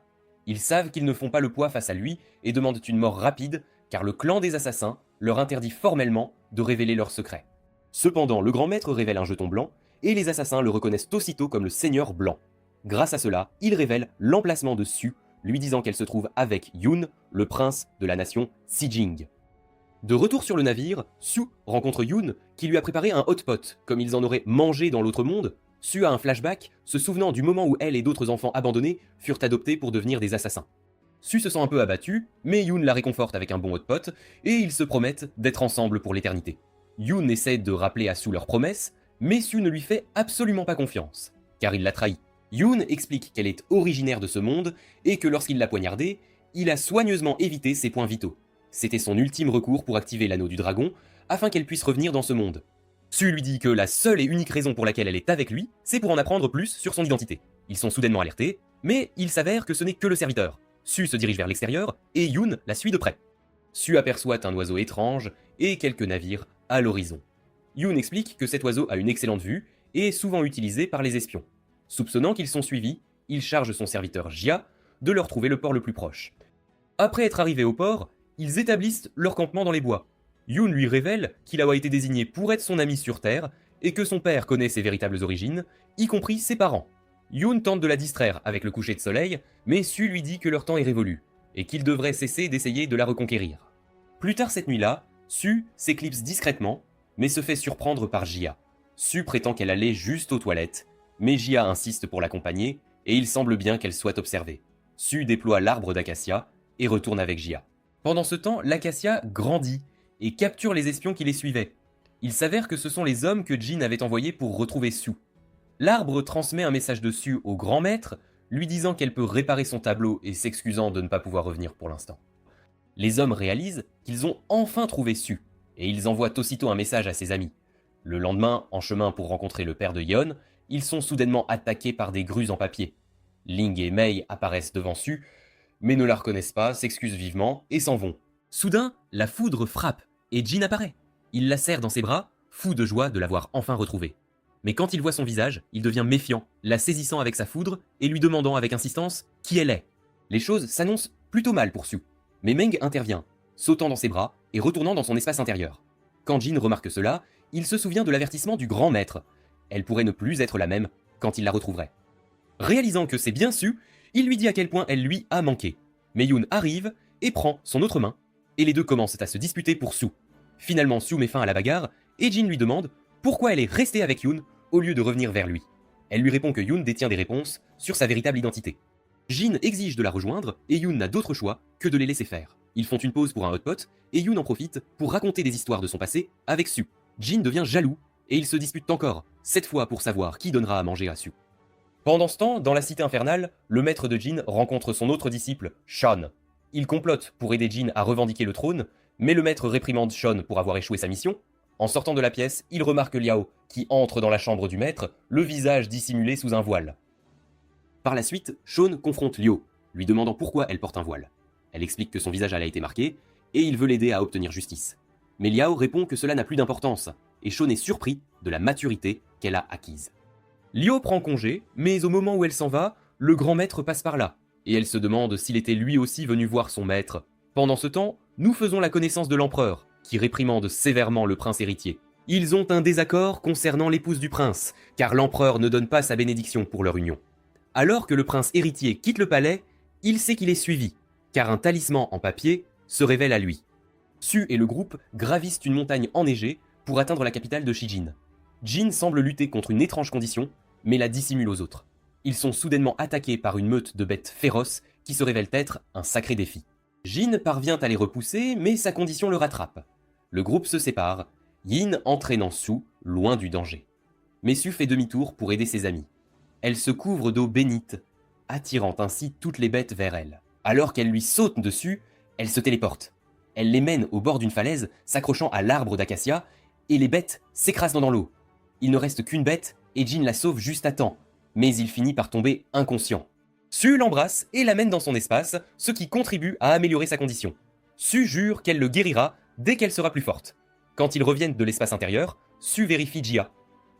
Ils savent qu'ils ne font pas le poids face à lui et demandent une mort rapide car le clan des assassins leur interdit formellement de révéler leurs secrets. Cependant, le grand maître révèle un jeton blanc et les assassins le reconnaissent aussitôt comme le Seigneur Blanc. Grâce à cela, il révèle l'emplacement de Su, lui disant qu'elle se trouve avec Yoon, le prince de la nation Sijing. De retour sur le navire, Su rencontre Yoon qui lui a préparé un hot pot, comme ils en auraient mangé dans l'autre monde. Su a un flashback, se souvenant du moment où elle et d'autres enfants abandonnés furent adoptés pour devenir des assassins. Su se sent un peu abattu, mais Yoon la réconforte avec un bon hot pot, et ils se promettent d'être ensemble pour l'éternité. Yoon essaie de rappeler à Su leur promesse, mais Su ne lui fait absolument pas confiance, car il l'a trahi. Yoon explique qu'elle est originaire de ce monde, et que lorsqu'il l'a poignardée, il a soigneusement évité ses points vitaux. C'était son ultime recours pour activer l'anneau du dragon, afin qu'elle puisse revenir dans ce monde. Su lui dit que la seule et unique raison pour laquelle elle est avec lui, c'est pour en apprendre plus sur son identité. Ils sont soudainement alertés, mais il s'avère que ce n'est que le serviteur. Su se dirige vers l'extérieur, et Yoon la suit de près. Su aperçoit un oiseau étrange et quelques navires à l'horizon. Yoon explique que cet oiseau a une excellente vue et est souvent utilisé par les espions. Soupçonnant qu'ils sont suivis, il charge son serviteur Jia de leur trouver le port le plus proche. Après être arrivés au port, ils établissent leur campement dans les bois. Yoon lui révèle qu'il a été désigné pour être son ami sur Terre et que son père connaît ses véritables origines, y compris ses parents. Yoon tente de la distraire avec le coucher de soleil, mais Su lui dit que leur temps est révolu et qu'il devrait cesser d'essayer de la reconquérir. Plus tard cette nuit-là, Su s'éclipse discrètement, mais se fait surprendre par Jia. Su prétend qu'elle allait juste aux toilettes, mais Jia insiste pour l'accompagner et il semble bien qu'elle soit observée. Su déploie l'arbre d'acacia et retourne avec Jia. Pendant ce temps, l'acacia grandit et capture les espions qui les suivaient. Il s'avère que ce sont les hommes que Jin avait envoyés pour retrouver Su. L'arbre transmet un message de Su au grand maître, lui disant qu'elle peut réparer son tableau et s'excusant de ne pas pouvoir revenir pour l'instant. Les hommes réalisent qu'ils ont enfin trouvé Su, et ils envoient aussitôt un message à ses amis. Le lendemain, en chemin pour rencontrer le père de Yeon, ils sont soudainement attaqués par des grues en papier. Ling et Mei apparaissent devant Su, mais ne la reconnaissent pas, s'excusent vivement et s'en vont. Soudain, la foudre frappe, et Jin apparaît. Il la serre dans ses bras, fou de joie de l'avoir enfin retrouvée. Mais quand il voit son visage, il devient méfiant, la saisissant avec sa foudre et lui demandant avec insistance qui elle est. Les choses s'annoncent plutôt mal pour Su, mais Meng intervient, sautant dans ses bras et retournant dans son espace intérieur. Quand Jin remarque cela, il se souvient de l'avertissement du grand maître. Elle pourrait ne plus être la même quand il la retrouverait. Réalisant que c'est bien Su, il lui dit à quel point elle lui a manqué. Mais Yoon arrive et prend son autre main, et les deux commencent à se disputer pour Su. Finalement, Su met fin à la bagarre, et Jin lui demande pourquoi elle est restée avec Yoon au lieu de revenir vers lui. Elle lui répond que Yoon détient des réponses sur sa véritable identité. Jin exige de la rejoindre, et Yoon n'a d'autre choix que de les laisser faire. Ils font une pause pour un hot pot, et Yoon en profite pour raconter des histoires de son passé avec Su. Jin devient jaloux, et ils se disputent encore, cette fois pour savoir qui donnera à manger à Su. Pendant ce temps, dans la cité infernale, le maître de Jin rencontre son autre disciple, Sean. Il complote pour aider Jin à revendiquer le trône, mais le maître réprimande Sean pour avoir échoué sa mission. En sortant de la pièce, il remarque Liao, qui entre dans la chambre du maître, le visage dissimulé sous un voile. Par la suite, Sean confronte Liao, lui demandant pourquoi elle porte un voile. Elle explique que son visage a été marqué, et il veut l'aider à obtenir justice. Mais Liao répond que cela n'a plus d'importance, et Sean est surpris de la maturité qu'elle a acquise. Liao prend congé, mais au moment où elle s'en va, le grand maître passe par là, et elle se demande s'il était lui aussi venu voir son maître. Pendant ce temps, nous faisons la connaissance de l'empereur, qui réprimande sévèrement le prince héritier. Ils ont un désaccord concernant l'épouse du prince, car l'empereur ne donne pas sa bénédiction pour leur union. Alors que le prince héritier quitte le palais, il sait qu'il est suivi, car un talisman en papier se révèle à lui. Su et le groupe gravissent une montagne enneigée pour atteindre la capitale de Shijin. Jin semble lutter contre une étrange condition, mais la dissimule aux autres. Ils sont soudainement attaqués par une meute de bêtes féroces qui se révèlent être un sacré défi. Jin parvient à les repousser, mais sa condition le rattrape. Le groupe se sépare, Yin entraînant Su loin du danger. Mais Su fait demi-tour pour aider ses amis. Elle se couvre d'eau bénite, attirant ainsi toutes les bêtes vers elle. Alors qu'elle lui saute dessus, elle se téléporte. Elle les mène au bord d'une falaise, s'accrochant à l'arbre d'acacia, et les bêtes s'écrasent dans l'eau. Il ne reste qu'une bête, et Jin la sauve juste à temps, mais il finit par tomber inconscient. Su l'embrasse et l'amène dans son espace, ce qui contribue à améliorer sa condition. Su jure qu'elle le guérira dès qu'elle sera plus forte. Quand ils reviennent de l'espace intérieur, Su vérifie Jia,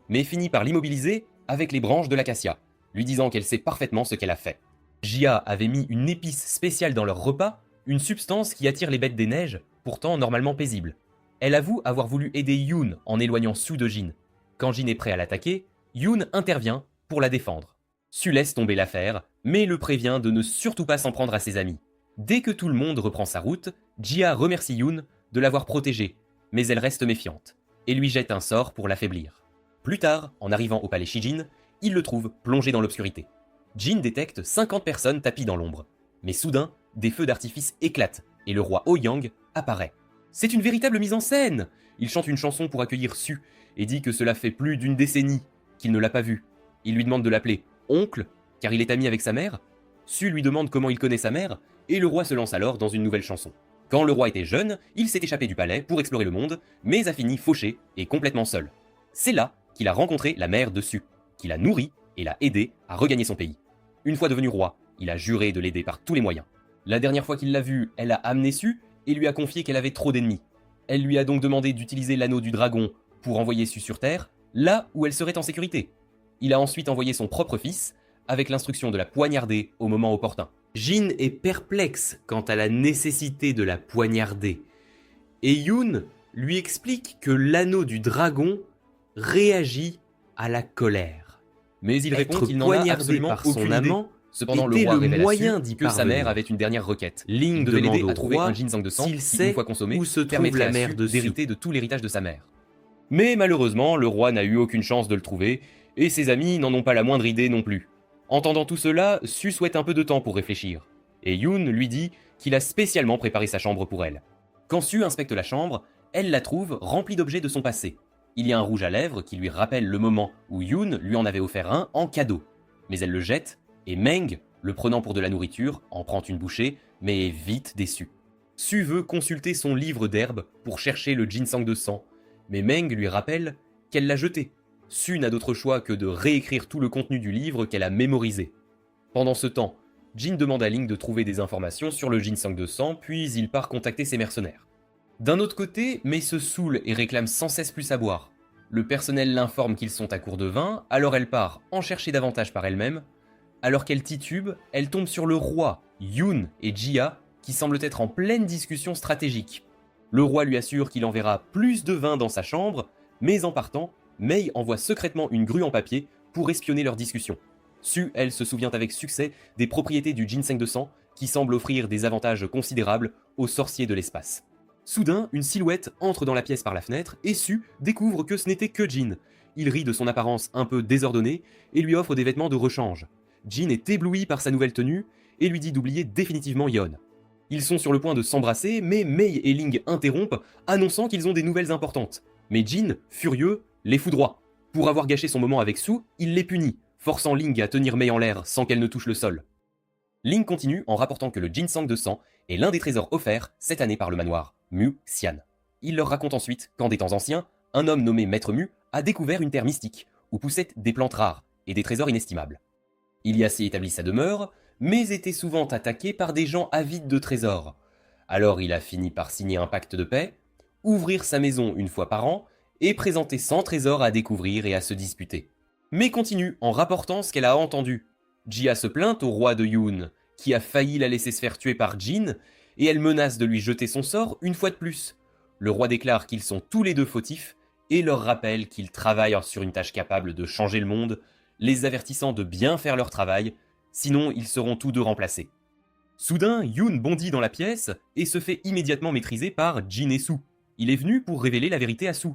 mais finit par l'immobiliser avec les branches de l'acacia, lui disant qu'elle sait parfaitement ce qu'elle a fait. Jia avait mis une épice spéciale dans leur repas, une substance qui attire les bêtes des neiges, pourtant normalement paisibles. Elle avoue avoir voulu aider Yoon en éloignant Su de Jin. Quand Jin est prêt à l'attaquer, Yoon intervient pour la défendre. Su laisse tomber l'affaire, mais le prévient de ne surtout pas s'en prendre à ses amis. Dès que tout le monde reprend sa route, Jia remercie Yoon de l'avoir protégée, mais elle reste méfiante, et lui jette un sort pour l'affaiblir. Plus tard, en arrivant au palais Shijin, il le trouve plongé dans l'obscurité. Jin détecte 50 personnes tapies dans l'ombre, mais soudain, des feux d'artifice éclatent, et le roi Ouyang apparaît. C'est une véritable mise en scène! Il chante une chanson pour accueillir Su, et dit que cela fait plus d'une décennie qu'il ne l'a pas vue. Il lui demande de l'appeler oncle, car il est ami avec sa mère. Su lui demande comment il connaît sa mère, et le roi se lance alors dans une nouvelle chanson. Quand le roi était jeune, il s'est échappé du palais pour explorer le monde, mais a fini fauché et complètement seul. C'est là qu'il a rencontré la mère de Su, qui l'a nourri et l'a aidé à regagner son pays. Une fois devenu roi, il a juré de l'aider par tous les moyens. La dernière fois qu'il l'a vue, elle a amené Su et lui a confié qu'elle avait trop d'ennemis. Elle lui a donc demandé d'utiliser l'anneau du dragon pour envoyer Su sur Terre, là où elle serait en sécurité. Il a ensuite envoyé son propre fils, avec l'instruction de la poignarder au moment opportun. Jin est perplexe quant à la nécessité de la poignarder, et Yoon lui explique que l'anneau du dragon réagit à la colère. Mais il répond qu'il n'en a absolument aucune idée. Cependant, le roi révèle à Su que sa mère avait une dernière requête. Ling devait l'aider à trouver un ginseng de sang qui, une fois consommé, permettrait à Su d'hériter de tout l'héritage de sa mère. Mais malheureusement, le roi n'a eu aucune chance de le trouver, et ses amis n'en ont pas la moindre idée non plus. Entendant tout cela, Su souhaite un peu de temps pour réfléchir, et Yoon lui dit qu'il a spécialement préparé sa chambre pour elle. Quand Su inspecte la chambre, elle la trouve remplie d'objets de son passé. Il y a un rouge à lèvres qui lui rappelle le moment où Yoon lui en avait offert un en cadeau. Mais elle le jette, et Meng, le prenant pour de la nourriture, en prend une bouchée, mais est vite déçu. Su veut consulter son livre d'herbes pour chercher le ginseng de sang, mais Meng lui rappelle qu'elle l'a jeté. Su n'a d'autre choix que de réécrire tout le contenu du livre qu'elle a mémorisé. Pendant ce temps, Jin demande à Ling de trouver des informations sur le ginseng de sang, puis il part contacter ses mercenaires. D'un autre côté, Mei se saoule et réclame sans cesse plus à boire. Le personnel l'informe qu'ils sont à court de vin, alors elle part en chercher davantage par elle-même. Alors qu'elle titube, elle tombe sur le roi, Yoon et Jia, qui semblent être en pleine discussion stratégique. Le roi lui assure qu'il enverra plus de vin dans sa chambre, mais en partant, Mei envoie secrètement une grue en papier pour espionner leur discussion. Su, elle, se souvient avec succès des propriétés du ginseng de sang qui semble offrir des avantages considérables aux sorciers de l'espace. Soudain, une silhouette entre dans la pièce par la fenêtre et Su découvre que ce n'était que Jin. Il rit de son apparence un peu désordonnée et lui offre des vêtements de rechange. Jin est ébloui par sa nouvelle tenue et lui dit d'oublier définitivement Yeon. Ils sont sur le point de s'embrasser, mais Mei et Ling interrompent, annonçant qu'ils ont des nouvelles importantes. Mais Jin, furieux, les foudroie. Pour avoir gâché son moment avec Su, il les punit, forçant Ling à tenir Mei en l'air sans qu'elle ne touche le sol. Ling continue en rapportant que le ginseng de sang est l'un des trésors offerts cette année par le manoir Mu Xian. Il leur raconte ensuite qu'en des temps anciens, un homme nommé Maître Mu a découvert une terre mystique où poussaient des plantes rares et des trésors inestimables. Il y a s'y établi sa demeure, mais était souvent attaqué par des gens avides de trésors. Alors il a fini par signer un pacte de paix, ouvrir sa maison une fois par an et présenter 100 trésors à découvrir et à se disputer. Mais continue en rapportant ce qu'elle a entendu. Jia se plaint au roi de Yoon, qui a failli la laisser se faire tuer par Jin, et elle menace de lui jeter son sort une fois de plus. Le roi déclare qu'ils sont tous les deux fautifs, et leur rappelle qu'ils travaillent sur une tâche capable de changer le monde, les avertissant de bien faire leur travail, sinon ils seront tous deux remplacés. Soudain, Yoon bondit dans la pièce et se fait immédiatement maîtriser par Jin et Su. Il est venu pour révéler la vérité à Su.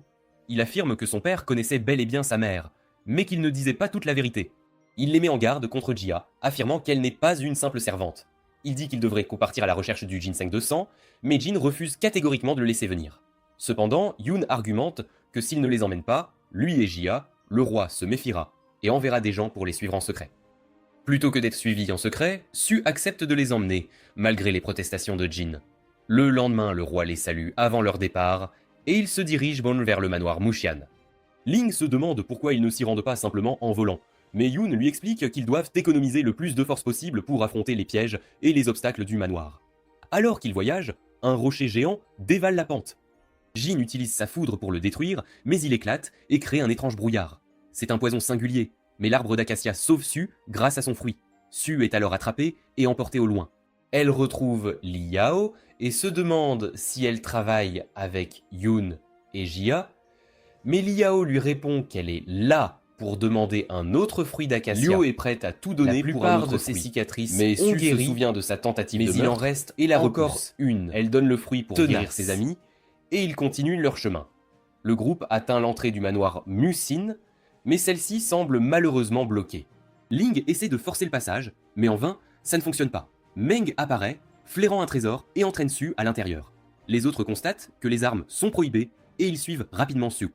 Il affirme que son père connaissait bel et bien sa mère, mais qu'il ne disait pas toute la vérité. Il les met en garde contre Jia, affirmant qu'elle n'est pas une simple servante. Il dit qu'il devrait partir à la recherche du ginseng de sang, mais Jin refuse catégoriquement de le laisser venir. Cependant, Yoon argumente que s'il ne les emmène pas, lui et Jia, le roi se méfiera et enverra des gens pour les suivre en secret. Plutôt que d'être suivi en secret, Su accepte de les emmener, malgré les protestations de Jin. Le lendemain, le roi les salue avant leur départ, et ils se dirigent vers le manoir Muxian. Ling se demande pourquoi ils ne s'y rendent pas simplement en volant, mais Yoon lui explique qu'ils doivent économiser le plus de force possible pour affronter les pièges et les obstacles du manoir. Alors qu'ils voyagent, un rocher géant dévale la pente. Jin utilise sa foudre pour le détruire, mais il éclate et crée un étrange brouillard. C'est un poison singulier, mais l'arbre d'acacia sauve Su grâce à son fruit. Su est alors attrapée et emportée au loin. Elle retrouve Li Yao et se demande si elle travaille avec Yoon et Jia, mais Li Yao lui répond qu'elle est là pour demander un autre fruit d'acacia. Liu est prête à tout donner pour un autre de ses cicatrices, mais Su se souvient de sa tentative de meurtre, il en reste et la encore une. Elle donne le fruit pour guérir ses amis, et ils continuent leur chemin. Le groupe atteint l'entrée du manoir Musin, mais celle-ci semble malheureusement bloquée. Ling essaie de forcer le passage, mais en vain, ça ne fonctionne pas. Meng apparaît, flairant un trésor et entraîne Su à l'intérieur. Les autres constatent que les armes sont prohibées et ils suivent rapidement Su.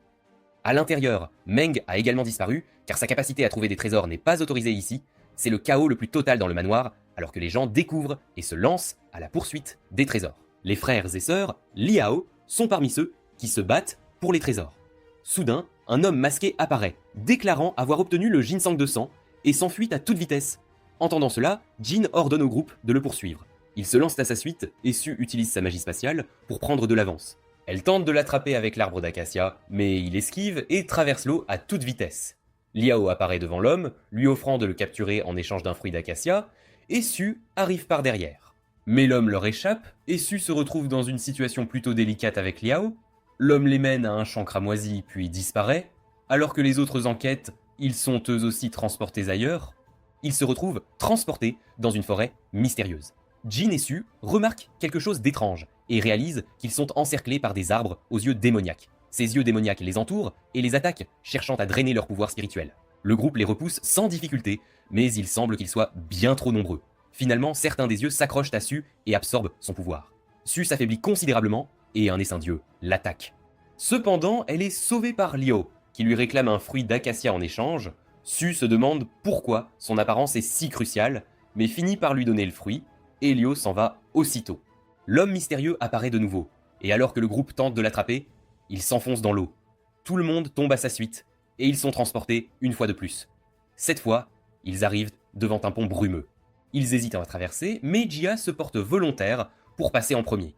À l'intérieur, Meng a également disparu, car sa capacité à trouver des trésors n'est pas autorisée ici. C'est le chaos le plus total dans le manoir, alors que les gens découvrent et se lancent à la poursuite des trésors. Les frères et sœurs, Liao, sont parmi ceux qui se battent pour les trésors. Soudain, un homme masqué apparaît, déclarant avoir obtenu le ginseng de sang, et s'enfuit à toute vitesse. Entendant cela, Jin ordonne au groupe de le poursuivre. Ils se lancent à sa suite, et Su utilise sa magie spatiale pour prendre de l'avance. Elle tente de l'attraper avec l'arbre d'acacia, mais il esquive et traverse l'eau à toute vitesse. Liao apparaît devant l'homme, lui offrant de le capturer en échange d'un fruit d'acacia, et Su arrive par derrière. Mais l'homme leur échappe, et Su se retrouve dans une situation plutôt délicate avec Liao. L'homme les mène à un champ cramoisi puis disparaît, alors que les autres enquêtent, ils sont eux aussi transportés ailleurs. Ils se retrouvent transportés dans une forêt mystérieuse. Jin et Su remarquent quelque chose d'étrange et réalisent qu'ils sont encerclés par des arbres aux yeux démoniaques. Ces yeux démoniaques les entourent et les attaquent, cherchant à drainer leur pouvoir spirituel. Le groupe les repousse sans difficulté, mais il semble qu'ils soient bien trop nombreux. Finalement, certains des yeux s'accrochent à Su et absorbent son pouvoir. Su s'affaiblit considérablement et un essaim dieu l'attaque. Cependant, elle est sauvée par Liao, qui lui réclame un fruit d'acacia en échange. Su se demande pourquoi son apparence est si cruciale, mais finit par lui donner le fruit, et Liao s'en va aussitôt. L'homme mystérieux apparaît de nouveau, et alors que le groupe tente de l'attraper, il s'enfonce dans l'eau. Tout le monde tombe à sa suite, et ils sont transportés une fois de plus. Cette fois, ils arrivent devant un pont brumeux. Ils hésitent à traverser, mais Jia se porte volontaire pour passer en premier.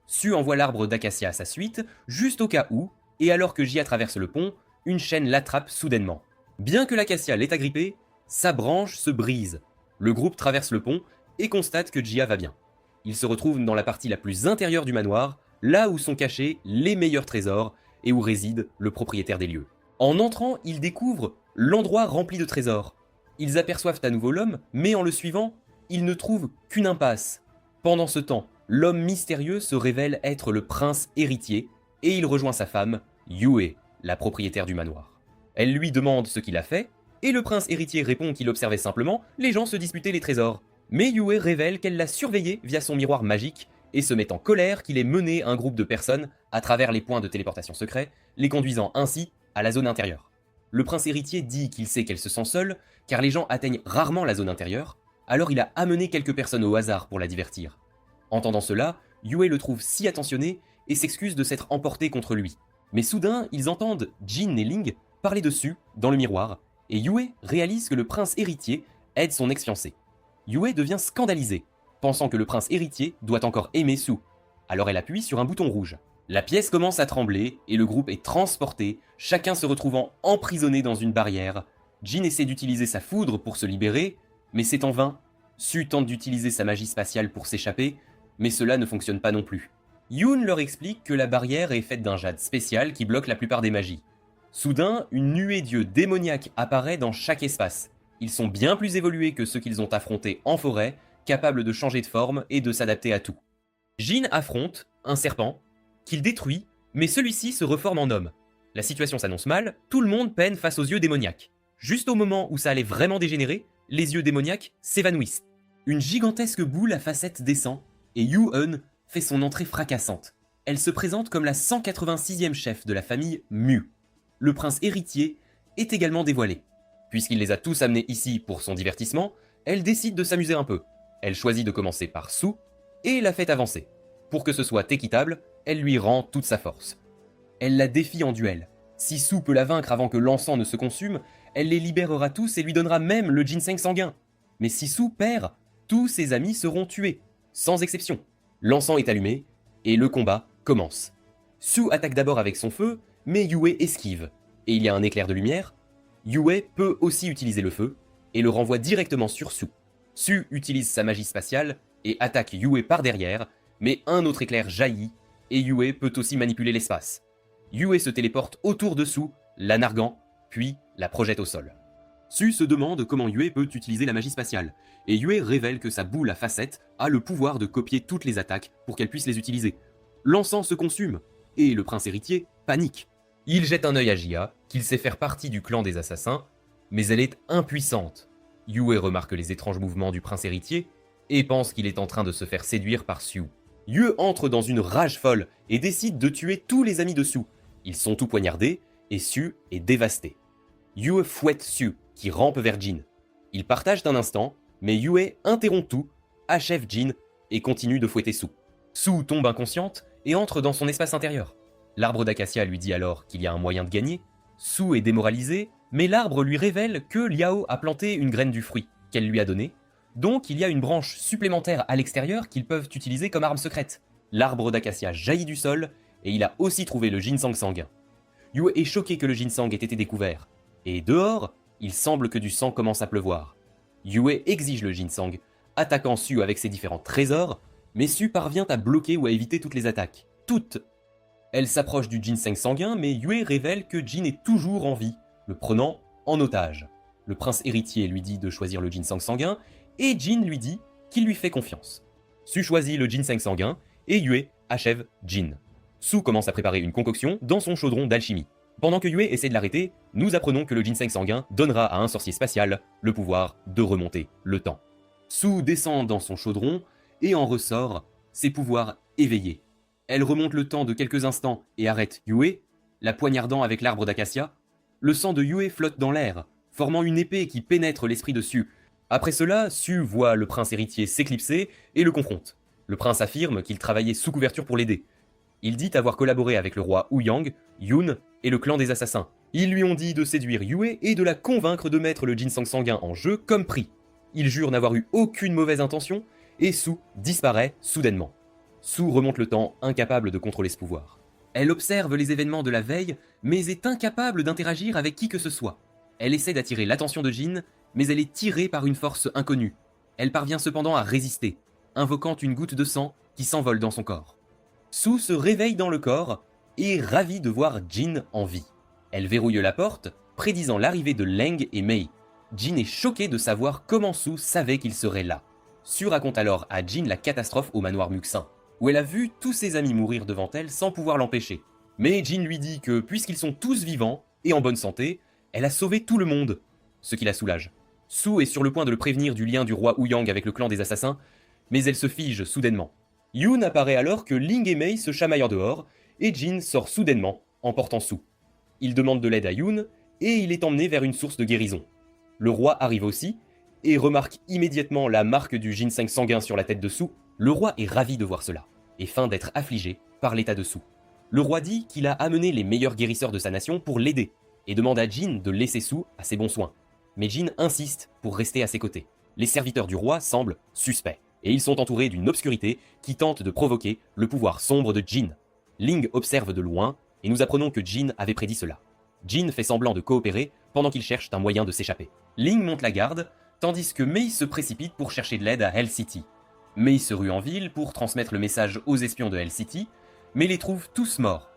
Su envoie l'arbre d'acacia à sa suite, juste au cas où, et alors que Jia traverse le pont, une chaîne l'attrape soudainement. Bien que l'acacia l'ait agrippé, sa branche se brise. Le groupe traverse le pont et constate que Jia va bien. Ils se retrouvent dans la partie la plus intérieure du manoir, là où sont cachés les meilleurs trésors et où réside le propriétaire des lieux. En entrant, ils découvrent l'endroit rempli de trésors. Ils aperçoivent à nouveau l'homme, mais en le suivant, ils ne trouvent qu'une impasse. Pendant ce temps, l'homme mystérieux se révèle être le prince héritier et il rejoint sa femme, Yue, la propriétaire du manoir. Elle lui demande ce qu'il a fait, et le prince héritier répond qu'il observait simplement les gens se disputer les trésors. Mais Yue révèle qu'elle l'a surveillé via son miroir magique et se met en colère qu'il ait mené un groupe de personnes à travers les points de téléportation secrets, les conduisant ainsi à la zone intérieure. Le prince héritier dit qu'il sait qu'elle se sent seule, car les gens atteignent rarement la zone intérieure, alors il a amené quelques personnes au hasard pour la divertir. Entendant cela, Yue le trouve si attentionné et s'excuse de s'être emporté contre lui. Mais soudain, ils entendent Jin et Ling parler dessus, dans le miroir, et Yue réalise que le prince héritier aide son ex-fiancé. Yue devient scandalisée, pensant que le prince héritier doit encore aimer Su. Alors elle appuie sur un bouton rouge. La pièce commence à trembler et le groupe est transporté, chacun se retrouvant emprisonné dans une barrière. Jin essaie d'utiliser sa foudre pour se libérer, mais c'est en vain. Su tente d'utiliser sa magie spatiale pour s'échapper, mais cela ne fonctionne pas non plus. Yoon leur explique que la barrière est faite d'un jade spécial qui bloque la plupart des magies. Soudain, une nuée d'yeux démoniaques apparaît dans chaque espace. Ils sont bien plus évolués que ceux qu'ils ont affrontés en forêt, capables de changer de forme et de s'adapter à tout. Jin affronte un serpent, qu'il détruit, mais celui-ci se reforme en homme. La situation s'annonce mal, tout le monde peine face aux yeux démoniaques. Juste au moment où ça allait vraiment dégénérer, les yeux démoniaques s'évanouissent. Une gigantesque boule à facettes descend, et Yu-Eun fait son entrée fracassante. Elle se présente comme la 186e chef de la famille Mu. Le prince héritier est également dévoilé. Puisqu'il les a tous amenés ici pour son divertissement, elle décide de s'amuser un peu. Elle choisit de commencer par Su, et la fait avancer. Pour que ce soit équitable, elle lui rend toute sa force. Elle la défie en duel. Si Su peut la vaincre avant que l'encens ne se consume, elle les libérera tous et lui donnera même le ginseng sanguin. Mais si Su perd, tous ses amis seront tués, sans exception. L'encens est allumé, et le combat commence. Su attaque d'abord avec son feu, mais Yue esquive, et il y a un éclair de lumière. Yue peut aussi utiliser le feu, et le renvoie directement sur Su. Su utilise sa magie spatiale, et attaque Yue par derrière, mais un autre éclair jaillit, et Yue peut aussi manipuler l'espace. Yue se téléporte autour de Su, la narguant, puis la projette au sol. Su se demande comment Yue peut utiliser la magie spatiale, et Yue révèle que sa boule à facettes a le pouvoir de copier toutes les attaques pour qu'elle puisse les utiliser. L'encens se consume, et le prince héritier panique. Il jette un œil à Jia, qu'il sait faire partie du clan des assassins, mais elle est impuissante. Yue remarque les étranges mouvements du prince héritier, et pense qu'il est en train de se faire séduire par Su. Yue entre dans une rage folle, et décide de tuer tous les amis de Su. Ils sont tout poignardés, et Su est dévasté. Yue fouette Su, qui rampe vers Jin. Ils partagent un instant, mais Yue interrompt tout, achève Jin, et continue de fouetter Su. Su tombe inconsciente, et entre dans son espace intérieur. L'arbre d'acacia lui dit alors qu'il y a un moyen de gagner. Su est démoralisé, mais l'arbre lui révèle que Liao a planté une graine du fruit qu'elle lui a donnée, donc il y a une branche supplémentaire à l'extérieur qu'ils peuvent utiliser comme arme secrète. L'arbre d'acacia jaillit du sol, et il a aussi trouvé le ginseng sanguin. Yue est choqué que le ginseng ait été découvert, et dehors, il semble que du sang commence à pleuvoir. Yue exige le ginseng, attaquant Su avec ses différents trésors, mais Su parvient à bloquer ou à éviter toutes les attaques. Toutes. Elle s'approche du ginseng sanguin, mais Yue révèle que Jin est toujours en vie, le prenant en otage. Le prince héritier lui dit de choisir le ginseng sanguin, et Jin lui dit qu'il lui fait confiance. Su choisit le ginseng sanguin, et Yue achève Jin. Su commence à préparer une concoction dans son chaudron d'alchimie. Pendant que Yue essaie de l'arrêter, nous apprenons que le ginseng sanguin donnera à un sorcier spatial le pouvoir de remonter le temps. Su descend dans son chaudron et en ressort ses pouvoirs éveillés. Elle remonte le temps de quelques instants et arrête Yue, la poignardant avec l'arbre d'acacia. Le sang de Yue flotte dans l'air, formant une épée qui pénètre l'esprit de Su. Après cela, Su voit le prince héritier s'éclipser et le confronte. Le prince affirme qu'il travaillait sous couverture pour l'aider. Il dit avoir collaboré avec le roi Ouyang, Yun et le clan des assassins. Ils lui ont dit de séduire Yue et de la convaincre de mettre le ginseng sanguin en jeu comme prix. Il jure n'avoir eu aucune mauvaise intention et Su disparaît soudainement. Su remonte le temps, incapable de contrôler ce pouvoir. Elle observe les événements de la veille, mais est incapable d'interagir avec qui que ce soit. Elle essaie d'attirer l'attention de Jin, mais elle est tirée par une force inconnue. Elle parvient cependant à résister, invoquant une goutte de sang qui s'envole dans son corps. Su se réveille dans le corps et est ravie de voir Jin en vie. Elle verrouille la porte, prédisant l'arrivée de Leng et Mei. Jin est choqué de savoir comment Su savait qu'il serait là. Su raconte alors à Jin la catastrophe au manoir Muxin, où elle a vu tous ses amis mourir devant elle sans pouvoir l'empêcher. Mais Jin lui dit que puisqu'ils sont tous vivants et en bonne santé, elle a sauvé tout le monde, ce qui la soulage. Su est sur le point de le prévenir du lien du roi Ouyang avec le clan des assassins, mais elle se fige soudainement. Yun apparaît alors que Ling et Mei se chamaillent en dehors, et Jin sort soudainement, emportant Su. Il demande de l'aide à Yun, et il est emmené vers une source de guérison. Le roi arrive aussi, et remarque immédiatement la marque du ginseng sanguin sur la tête de Su. Le roi est ravi de voir cela, et feint d'être affligé par l'état de Su. Le roi dit qu'il a amené les meilleurs guérisseurs de sa nation pour l'aider, et demande à Jin de laisser Su à ses bons soins. Mais Jin insiste pour rester à ses côtés. Les serviteurs du roi semblent suspects, et ils sont entourés d'une obscurité qui tente de provoquer le pouvoir sombre de Jin. Ling observe de loin, et nous apprenons que Jin avait prédit cela. Jin fait semblant de coopérer pendant qu'il cherche un moyen de s'échapper. Ling monte la garde, tandis que Mei se précipite pour chercher de l'aide à Hell City. Mei se rue en ville pour transmettre le message aux espions de Hell City, mais les trouve tous morts.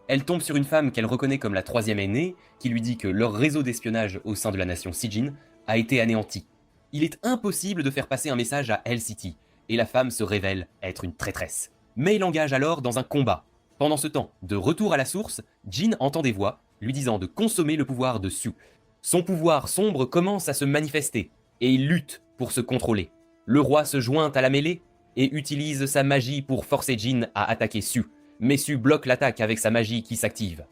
Elle tombe sur une femme qu'elle reconnaît comme la troisième aînée, qui lui dit que leur réseau d'espionnage au sein de la nation Sijin a été anéanti. Il est impossible de faire passer un message à Hell City, et la femme se révèle être une traîtresse. Mei l'engage alors dans un combat. Pendant ce temps, de retour à la source, Jin entend des voix lui disant de consommer le pouvoir de Su. Son pouvoir sombre commence à se manifester, et il lutte pour se contrôler. Le roi se joint à la mêlée et utilise sa magie pour forcer Jin à attaquer Su, mais Su bloque l'attaque avec sa magie qui s'active.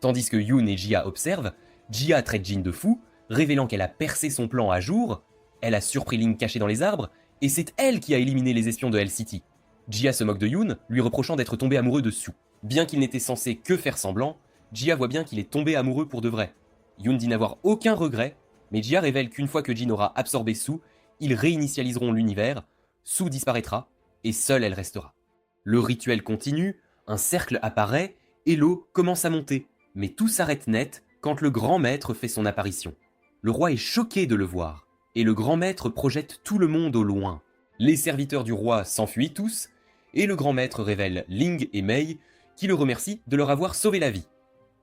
Tandis que Yun et Jia observent, Jia traite Jin de fou, révélant qu'elle a percé son plan à jour. Elle a surpris Ling caché dans les arbres, et c'est elle qui a éliminé les espions de Hell City. Jia se moque de Yun, lui reprochant d'être tombé amoureux de Su. Bien qu'il n'était censé que faire semblant, Jia voit bien qu'il est tombé amoureux pour de vrai. Yun dit n'avoir aucun regret, mais Jia révèle qu'une fois que Jin aura absorbé Su, ils réinitialiseront l'univers, Su disparaîtra, et seule elle restera. Le rituel continue, un cercle apparaît, et l'eau commence à monter, mais tout s'arrête net quand le grand maître fait son apparition. Le roi est choqué de le voir, et le grand maître projette tout le monde au loin. Les serviteurs du roi s'enfuient tous, et le grand maître révèle Ling et Mei, qui le remercient de leur avoir sauvé la vie.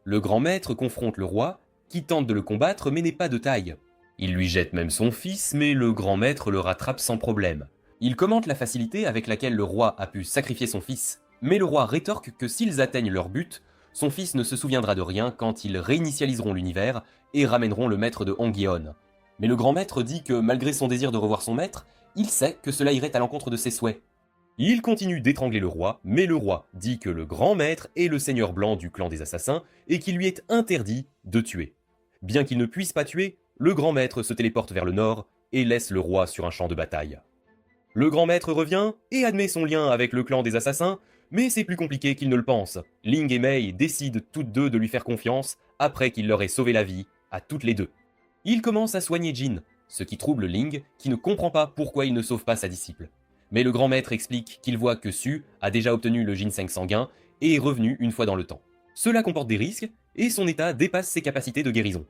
Le grand maître confronte le roi, qui tente de le combattre mais n'est pas de taille. Il lui jette même son fils, mais le grand maître le rattrape sans problème. Il commente la facilité avec laquelle le roi a pu sacrifier son fils, mais le roi rétorque que s'ils atteignent leur but, son fils ne se souviendra de rien quand ils réinitialiseront l'univers et ramèneront le maître de Hongyeon. Mais le grand maître dit que malgré son désir de revoir son maître, il sait que cela irait à l'encontre de ses souhaits. Il continue d'étrangler le roi, mais le roi dit que le grand maître est le seigneur blanc du clan des assassins et qu'il lui est interdit de tuer. Bien qu'il ne puisse pas tuer, le grand maître se téléporte vers le nord et laisse le roi sur un champ de bataille. Le grand maître revient et admet son lien avec le clan des assassins, mais c'est plus compliqué qu'il ne le pense. Ling et Mei décident toutes deux de lui faire confiance après qu'il leur ait sauvé la vie, à toutes les deux. Il commence à soigner Jin, ce qui trouble Ling, qui ne comprend pas pourquoi il ne sauve pas sa disciple. Mais le grand maître explique qu'il voit que Su a déjà obtenu le ginseng sanguin et est revenu une fois dans le temps. Cela comporte des risques, et son état dépasse ses capacités de guérison.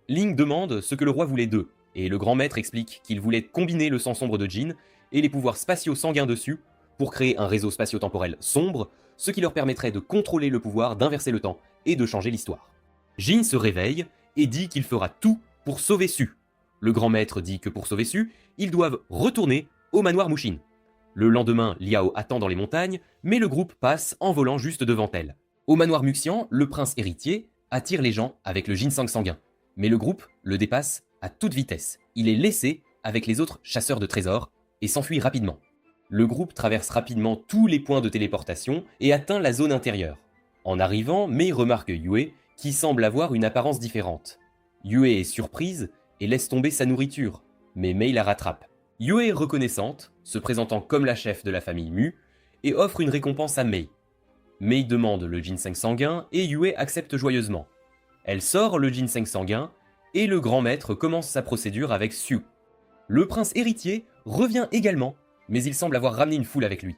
Link demande ce que le roi voulait d'eux, et le grand maître explique qu'il voulait combiner le sang sombre de Jin et les pouvoirs spatiaux sanguins dessus pour créer un réseau spatio-temporel sombre, ce qui leur permettrait de contrôler le pouvoir d'inverser le temps et de changer l'histoire. Jin se réveille et dit qu'il fera tout pour sauver Su. Le grand maître dit que pour sauver Su, ils doivent retourner au manoir Mushin. Le lendemain, Liao attend dans les montagnes, mais le groupe passe en volant juste devant elle. Au manoir Muxian, le prince héritier attire les gens avec le ginseng sanguin, mais le groupe le dépasse à toute vitesse. Il est laissé avec les autres chasseurs de trésors et s'enfuit rapidement. Le groupe traverse rapidement tous les points de téléportation et atteint la zone intérieure. En arrivant, Mei remarque Yue qui semble avoir une apparence différente. Yue est surprise et laisse tomber sa nourriture, mais Mei la rattrape. Yue est reconnaissante, se présentant comme la chef de la famille Mu, et offre une récompense à Mei. Mei demande le ginseng sanguin et Yue accepte joyeusement. Elle sort le ginseng sanguin et le grand maître commence sa procédure avec Su. Le prince héritier revient également, mais il semble avoir ramené une foule avec lui.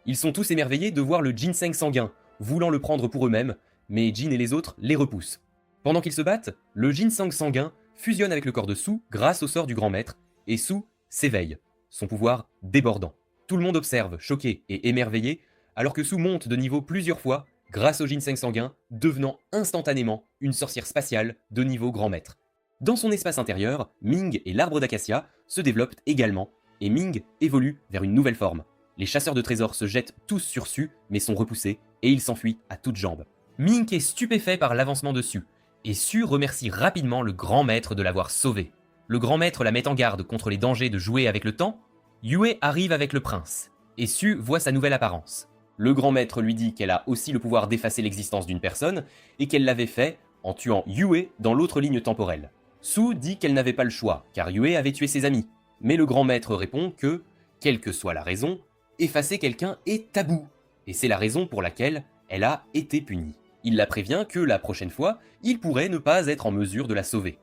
Ils sont tous émerveillés de voir le ginseng sanguin, voulant le prendre pour eux-mêmes, mais Jin et les autres les repoussent. Pendant qu'ils se battent, le ginseng sanguin fusionne avec le corps de Su grâce au sort du grand maître, et Su s'éveille, son pouvoir débordant. Tout le monde observe, choqué et émerveillé, alors que Su monte de niveau plusieurs fois grâce au ginseng sanguin, devenant instantanément une sorcière spatiale de niveau grand maître. Dans son espace intérieur, Ming et l'arbre d'acacia se développent également, et Ming évolue vers une nouvelle forme. Les chasseurs de trésors se jettent tous sur Su, mais sont repoussés, et ils s'enfuient à toutes jambes. Ming est stupéfait par l'avancement de Su, et Su remercie rapidement le grand maître de l'avoir sauvé. Le grand maître la met en garde contre les dangers de jouer avec le temps. Yue arrive avec le prince, et Su voit sa nouvelle apparence. Le grand maître lui dit qu'elle a aussi le pouvoir d'effacer l'existence d'une personne, et qu'elle l'avait fait en tuant Yue dans l'autre ligne temporelle. Su dit qu'elle n'avait pas le choix, car Yue avait tué ses amis. Mais le grand maître répond que, quelle que soit la raison, effacer quelqu'un est tabou, et c'est la raison pour laquelle elle a été punie. Il la prévient que la prochaine fois, il pourrait ne pas être en mesure de la sauver.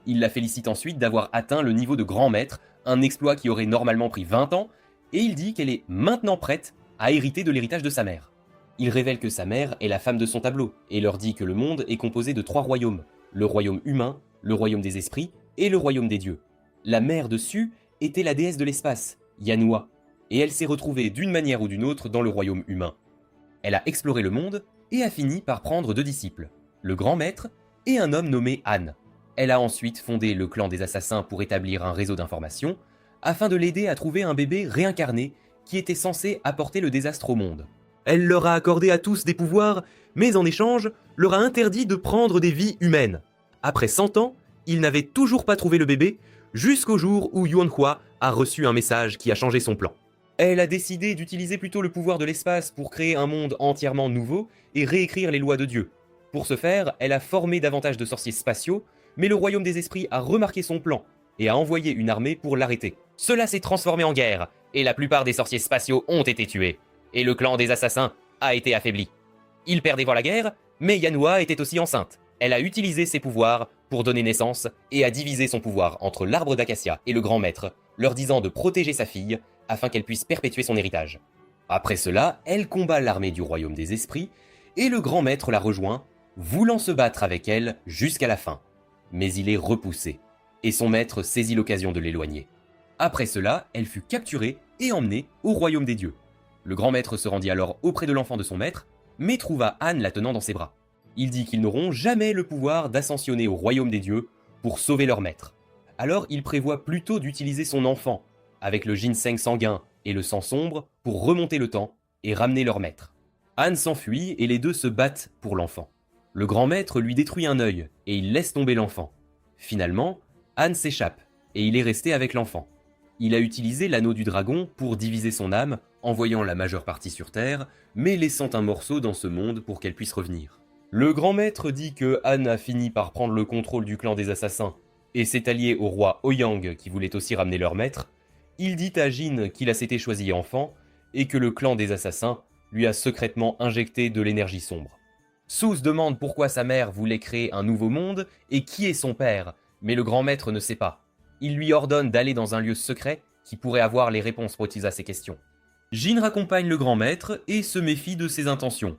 Il la félicite ensuite d'avoir atteint le niveau de grand maître, un exploit qui aurait normalement pris 20 ans, et il dit qu'elle est maintenant prête à hériter de l'héritage de sa mère. Il révèle que sa mère est la femme de son tableau, et leur dit que le monde est composé de 3 royaumes, le royaume humain, le royaume des esprits et le royaume des dieux. La mère de Su était la déesse de l'espace, Yanua, et elle s'est retrouvée d'une manière ou d'une autre dans le royaume humain. Elle a exploré le monde et a fini par prendre 2 disciples, le grand maître et un homme nommé Han. Elle a ensuite fondé le clan des assassins pour établir un réseau d'information, afin de l'aider à trouver un bébé réincarné qui était censé apporter le désastre au monde. Elle leur a accordé à tous des pouvoirs, mais en échange, leur a interdit de prendre des vies humaines. Après 100 ans, ils n'avaient toujours pas trouvé le bébé, jusqu'au jour où Yuanhua a reçu un message qui a changé son plan. Elle a décidé d'utiliser plutôt le pouvoir de l'espace pour créer un monde entièrement nouveau et réécrire les lois de Dieu. Pour ce faire, elle a formé davantage de sorciers spatiaux, mais le royaume des esprits a remarqué son plan et a envoyé une armée pour l'arrêter. Cela s'est transformé en guerre, et la plupart des sorciers spatiaux ont été tués, et le clan des assassins a été affaibli. Il perd devant la guerre, mais Yanua était aussi enceinte. Elle a utilisé ses pouvoirs pour donner naissance et a divisé son pouvoir entre l'arbre d'acacia et le grand maître, leur disant de protéger sa fille afin qu'elle puisse perpétuer son héritage. Après cela, elle combat l'armée du royaume des esprits et le grand maître la rejoint, voulant se battre avec elle jusqu'à la fin. Mais il est repoussé, et son maître saisit l'occasion de l'éloigner. Après cela, elle fut capturée et emmenée au royaume des dieux. Le grand maître se rendit alors auprès de l'enfant de son maître, mais trouva Han la tenant dans ses bras. Il dit qu'ils n'auront jamais le pouvoir d'ascensionner au royaume des dieux pour sauver leur maître. Alors il prévoit plutôt d'utiliser son enfant, avec le ginseng sanguin et le sang sombre, pour remonter le temps et ramener leur maître. Han s'enfuit et les deux se battent pour l'enfant. Le grand maître lui détruit un œil et il laisse tomber l'enfant. Finalement, Han s'échappe et il est resté avec l'enfant. Il a utilisé l'anneau du dragon pour diviser son âme, envoyant la majeure partie sur Terre, mais laissant un morceau dans ce monde pour qu'elle puisse revenir. Le grand maître dit que Han a fini par prendre le contrôle du clan des assassins et s'est allié au roi Ouyang qui voulait aussi ramener leur maître. Il dit à Jin qu'il a s'était choisi enfant et que le clan des assassins lui a secrètement injecté de l'énergie sombre. Su se demande pourquoi sa mère voulait créer un nouveau monde et qui est son père, mais le grand maître ne sait pas. Il lui ordonne d'aller dans un lieu secret qui pourrait avoir les réponses précises à ses questions. Jin raccompagne le grand maître et se méfie de ses intentions.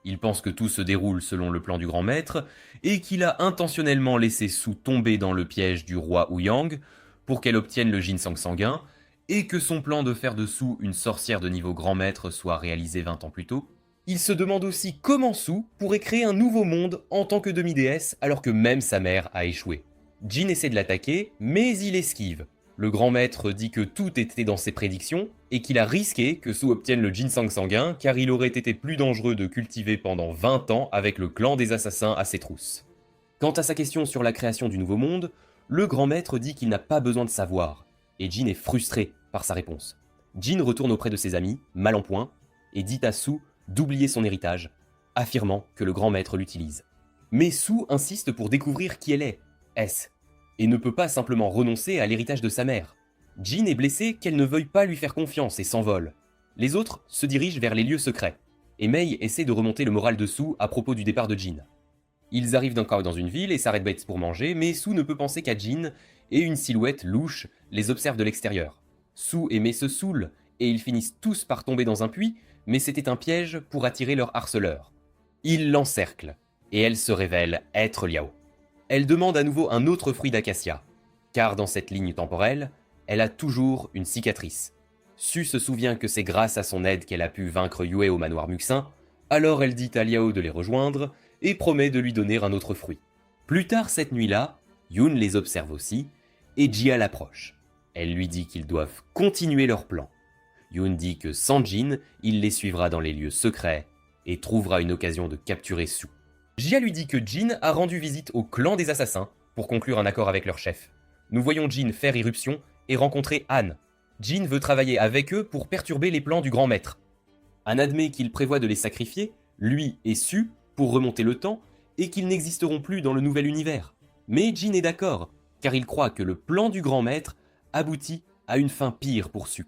Il pense que tout se déroule selon le plan du grand maître, et qu'il a intentionnellement laissé Su tomber dans le piège du roi Ouyang pour qu'elle obtienne le ginseng sanguin, et que son plan de faire de Su une sorcière de niveau grand maître soit réalisé 20 ans plus tôt. Il se demande aussi comment Su pourrait créer un nouveau monde en tant que demi-déesse alors que même sa mère a échoué. Jin essaie de l'attaquer, mais il esquive. Le grand maître dit que tout était dans ses prédictions et qu'il a risqué que Su obtienne le ginseng sanguin car il aurait été plus dangereux de cultiver pendant 20 ans avec le clan des assassins à ses trousses. Quant à sa question sur la création du nouveau monde, le grand maître dit qu'il n'a pas besoin de savoir, et Jin est frustré par sa réponse. Jin retourne auprès de ses amis, mal en point, et dit à Su d'oublier son héritage, affirmant que le grand maître l'utilise. Mais Su insiste pour découvrir qui elle est, S, et ne peut pas simplement renoncer à l'héritage de sa mère. Jin est blessé qu'elle ne veuille pas lui faire confiance et s'envole. Les autres se dirigent vers les lieux secrets, et Mei essaie de remonter le moral de Su à propos du départ de Jin. Ils arrivent d'un dans une ville et s'arrêtent bêtes pour manger, mais Su ne peut penser qu'à Jin, et une silhouette louche les observe de l'extérieur. Su et Mei se saoulent, et ils finissent tous par tomber dans un puits, mais c'était un piège pour attirer leur harceleur. Ils l'encerclent, et elle se révèle être Liao. Elle demande à nouveau un autre fruit d'acacia, car dans cette ligne temporelle, elle a toujours une cicatrice. Su se souvient que c'est grâce à son aide qu'elle a pu vaincre Yue au manoir Muxin, alors elle dit à Liao de les rejoindre et promet de lui donner un autre fruit. Plus tard cette nuit-là, Yun les observe aussi, et Jia l'approche. Elle lui dit qu'ils doivent continuer leur plan. Yun dit que sans Jin, il les suivra dans les lieux secrets et trouvera une occasion de capturer Su. Jia lui dit que Jin a rendu visite au clan des assassins pour conclure un accord avec leur chef. Nous voyons Jin faire irruption et rencontrer Han. Jin veut travailler avec eux pour perturber les plans du grand maître. Han admet qu'il prévoit de les sacrifier, lui et Su, pour remonter le temps, et qu'ils n'existeront plus dans le nouvel univers. Mais Jin est d'accord, car il croit que le plan du grand maître aboutit à une fin pire pour Su.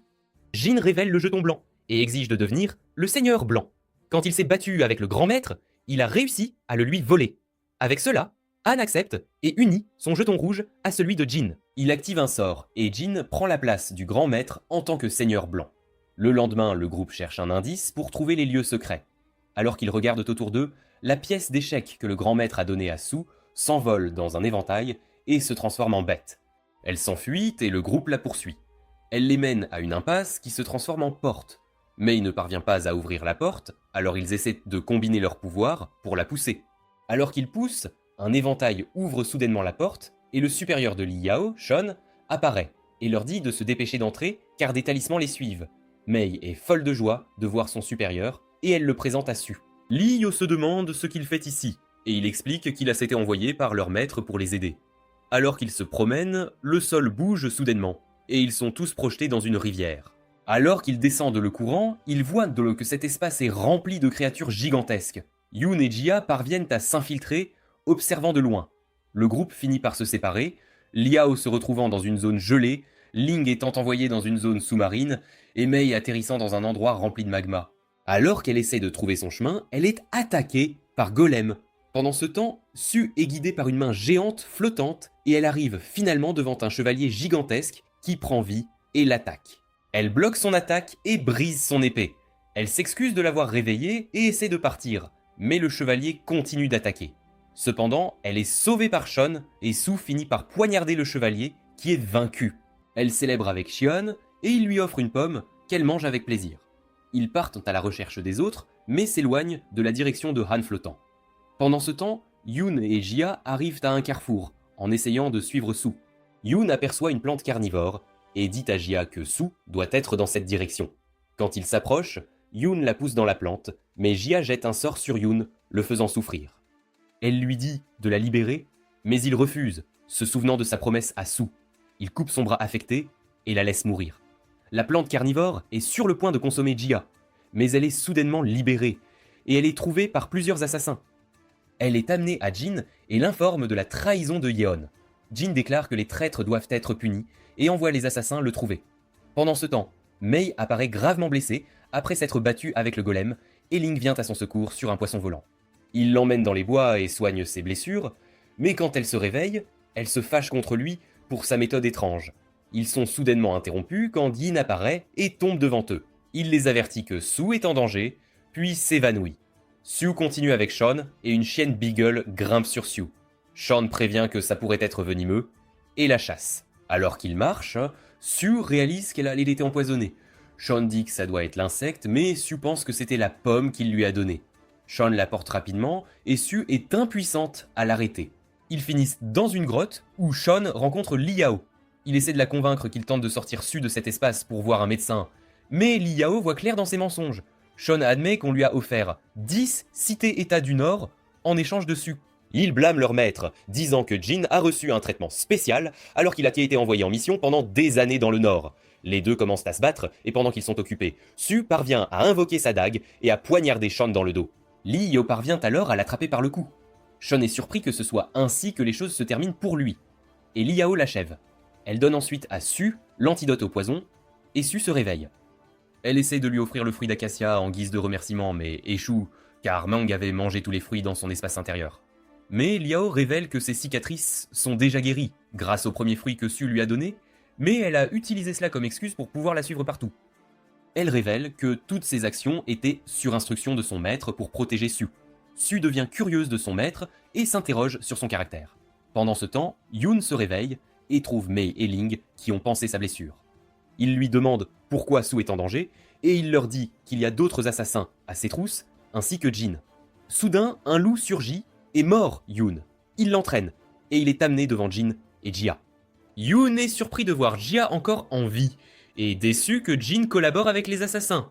Jin révèle le jeton blanc, et exige de devenir le seigneur blanc. Quand il s'est battu avec le grand maître, il a réussi à le lui voler. Avec cela, Han accepte et unit son jeton rouge à celui de Jin. Il active un sort, et Jin prend la place du grand maître en tant que seigneur blanc. Le lendemain, le groupe cherche un indice pour trouver les lieux secrets. Alors qu'ils regardent autour d'eux, la pièce d'échec que le grand maître a donnée à Su s'envole dans un éventail et se transforme en bête. Elle s'enfuit et le groupe la poursuit. Elle les mène à une impasse qui se transforme en porte. Mais il ne parvient pas à ouvrir la porte, alors ils essaient de combiner leurs pouvoirs pour la pousser. Alors qu'ils poussent, un éventail ouvre soudainement la porte et le supérieur de Li Yao, Shon, apparaît et leur dit de se dépêcher d'entrer car des talismans les suivent. Mei est folle de joie de voir son supérieur et elle le présente à Su. Li Yao se demande ce qu'il fait ici et il explique qu'il a été envoyé par leur maître pour les aider. Alors qu'ils se promènent, le sol bouge soudainement et ils sont tous projetés dans une rivière. Alors qu'ils descendent le courant, ils voient que cet espace est rempli de créatures gigantesques. Yun et Jia parviennent à s'infiltrer, observant de loin. Le groupe finit par se séparer, Liao se retrouvant dans une zone gelée, Ling étant envoyé dans une zone sous-marine, et Mei atterrissant dans un endroit rempli de magma. Alors qu'elle essaie de trouver son chemin, elle est attaquée par Golem. Pendant ce temps, Su est guidée par une main géante flottante, et elle arrive finalement devant un chevalier gigantesque qui prend vie et l'attaque. Elle bloque son attaque et brise son épée. Elle s'excuse de l'avoir réveillé et essaie de partir, mais le chevalier continue d'attaquer. Cependant, elle est sauvée par Shon et Su finit par poignarder le chevalier qui est vaincu. Elle célèbre avec Shion et il lui offre une pomme qu'elle mange avec plaisir. Ils partent à la recherche des autres, mais s'éloignent de la direction de Han flottant. Pendant ce temps, Yun et Jia arrivent à un carrefour en essayant de suivre Su. Yun aperçoit une plante carnivore et dit à Jia que Su doit être dans cette direction. Quand il s'approche, Yun la pousse dans la plante, mais Jia jette un sort sur Yun, le faisant souffrir. Elle lui dit de la libérer, mais il refuse, se souvenant de sa promesse à Su. Il coupe son bras affecté et la laisse mourir. La plante carnivore est sur le point de consommer Jia, mais elle est soudainement libérée, et elle est trouvée par plusieurs assassins. Elle est amenée à Jin et l'informe de la trahison de Yeon. Jin déclare que les traîtres doivent être punis et envoie les assassins le trouver. Pendant ce temps, Mei apparaît gravement blessée après s'être battue avec le golem et Ling vient à son secours sur un poisson volant. Il l'emmène dans les bois et soigne ses blessures, mais quand elle se réveille, elle se fâche contre lui pour sa méthode étrange. Ils sont soudainement interrompus quand Yin apparaît et tombe devant eux. Il les avertit que Su est en danger, puis s'évanouit. Sue continue avec Sean et une chienne Beagle grimpe sur Sue. Sean prévient que ça pourrait être venimeux et la chasse. Alors qu'il marche, Sue réalise qu'elle a été empoisonnée. Sean dit que ça doit être l'insecte, mais Sue pense que c'était la pomme qu'il lui a donnée. Sean la porte rapidement et Sue est impuissante à l'arrêter. Ils finissent dans une grotte où Sean rencontre Liao. Il essaie de la convaincre qu'il tente de sortir Sue de cet espace pour voir un médecin. Mais Liao voit clair dans ses mensonges. Sean admet qu'on lui a offert 10 cités-états du Nord en échange de Sue. Ils blâment leur maître, disant que Jin a reçu un traitement spécial alors qu'il a été envoyé en mission pendant des années dans le Nord. Les deux commencent à se battre et pendant qu'ils sont occupés, Sue parvient à invoquer sa dague et à poignarder Sean dans le dos. Liao parvient alors à l'attraper par le cou. Sean est surpris que ce soit ainsi que les choses se terminent pour lui. Et Liao l'achève. Elle donne ensuite à Sue l'antidote au poison et Sue se réveille. Elle essaie de lui offrir le fruit d'acacia en guise de remerciement mais échoue car Mang avait mangé tous les fruits dans son espace intérieur. Mais Liao révèle que ses cicatrices sont déjà guéries grâce au premier fruit que Sue lui a donné, mais elle a utilisé cela comme excuse pour pouvoir la suivre partout. Elle révèle que toutes ses actions étaient sur instruction de son maître pour protéger Sue. Sue devient curieuse de son maître et s'interroge sur son caractère. Pendant ce temps, Yoon se réveille et trouve Mei et Ling qui ont pansé sa blessure. Il lui demande pourquoi Sue est en danger et il leur dit qu'il y a d'autres assassins à ses trousses ainsi que Jin. Soudain, un loup surgit et mord Yoon. Il l'entraîne et il est amené devant Jin et Jia. Yoon est surpris de voir Jia encore en vie et déçu que Jin collabore avec les assassins.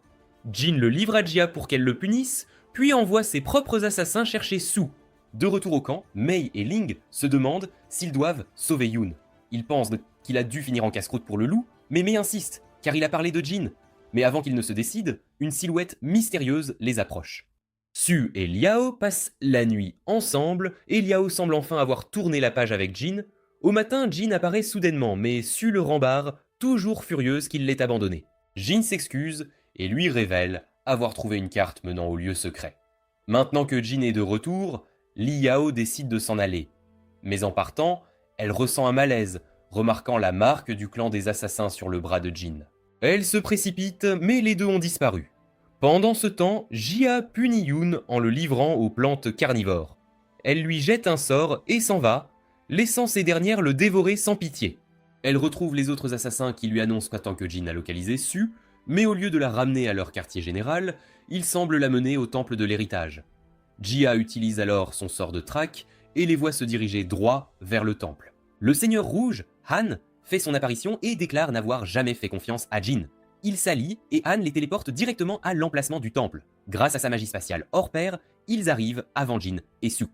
Jin le livre à Jia pour qu'elle le punisse, puis envoie ses propres assassins chercher Sue. De retour au camp, Mei et Ling se demandent s'ils doivent sauver Yoon. Ils pensent qu'il a dû finir en casse-croûte pour le loup, mais Mei insiste, car il a parlé de Jin. Mais avant qu'ils ne se décident, une silhouette mystérieuse les approche. Sue et Liao passent la nuit ensemble, et Liao semble enfin avoir tourné la page avec Jin. Au matin, Jin apparaît soudainement, mais Sue le rembarre, toujours furieuse qu'il l'ait abandonné. Jin s'excuse et lui révèle avoir trouvé une carte menant au lieu secret. Maintenant que Jin est de retour, Liao décide de s'en aller. Mais en partant, elle ressent un malaise, remarquant la marque du clan des assassins sur le bras de Jin. Elle se précipite, mais les deux ont disparu. Pendant ce temps, Jia punit Yoon en le livrant aux plantes carnivores. Elle lui jette un sort et s'en va, laissant ces dernières le dévorer sans pitié. Elle retrouve les autres assassins qui lui annoncent qu'attend que Jin a localisé Sue, mais au lieu de la ramener à leur quartier général, ils semblent la mener au temple de l'héritage. Jia utilise alors son sort de traque et les voit se diriger droit vers le temple. Le Seigneur Rouge, Han, fait son apparition et déclare n'avoir jamais fait confiance à Jin. Il s'allie et Han les téléporte directement à l'emplacement du temple. Grâce à sa magie spatiale hors pair, ils arrivent avant Jin et Sue.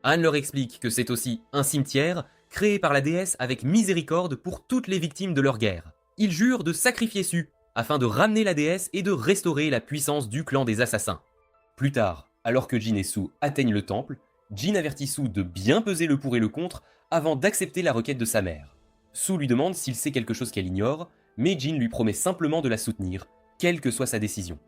Han leur explique que c'est aussi un cimetière créé par la déesse avec miséricorde pour toutes les victimes de leur guerre. Ils jurent de sacrifier Sue afin de ramener la déesse et de restaurer la puissance du clan des assassins. Plus tard, alors que Jin et Sue atteignent le temple, Jin avertit Sue de bien peser le pour et le contre avant d'accepter la requête de sa mère. Sue lui demande s'il sait quelque chose qu'elle ignore, mais Jin lui promet simplement de la soutenir, quelle que soit sa décision.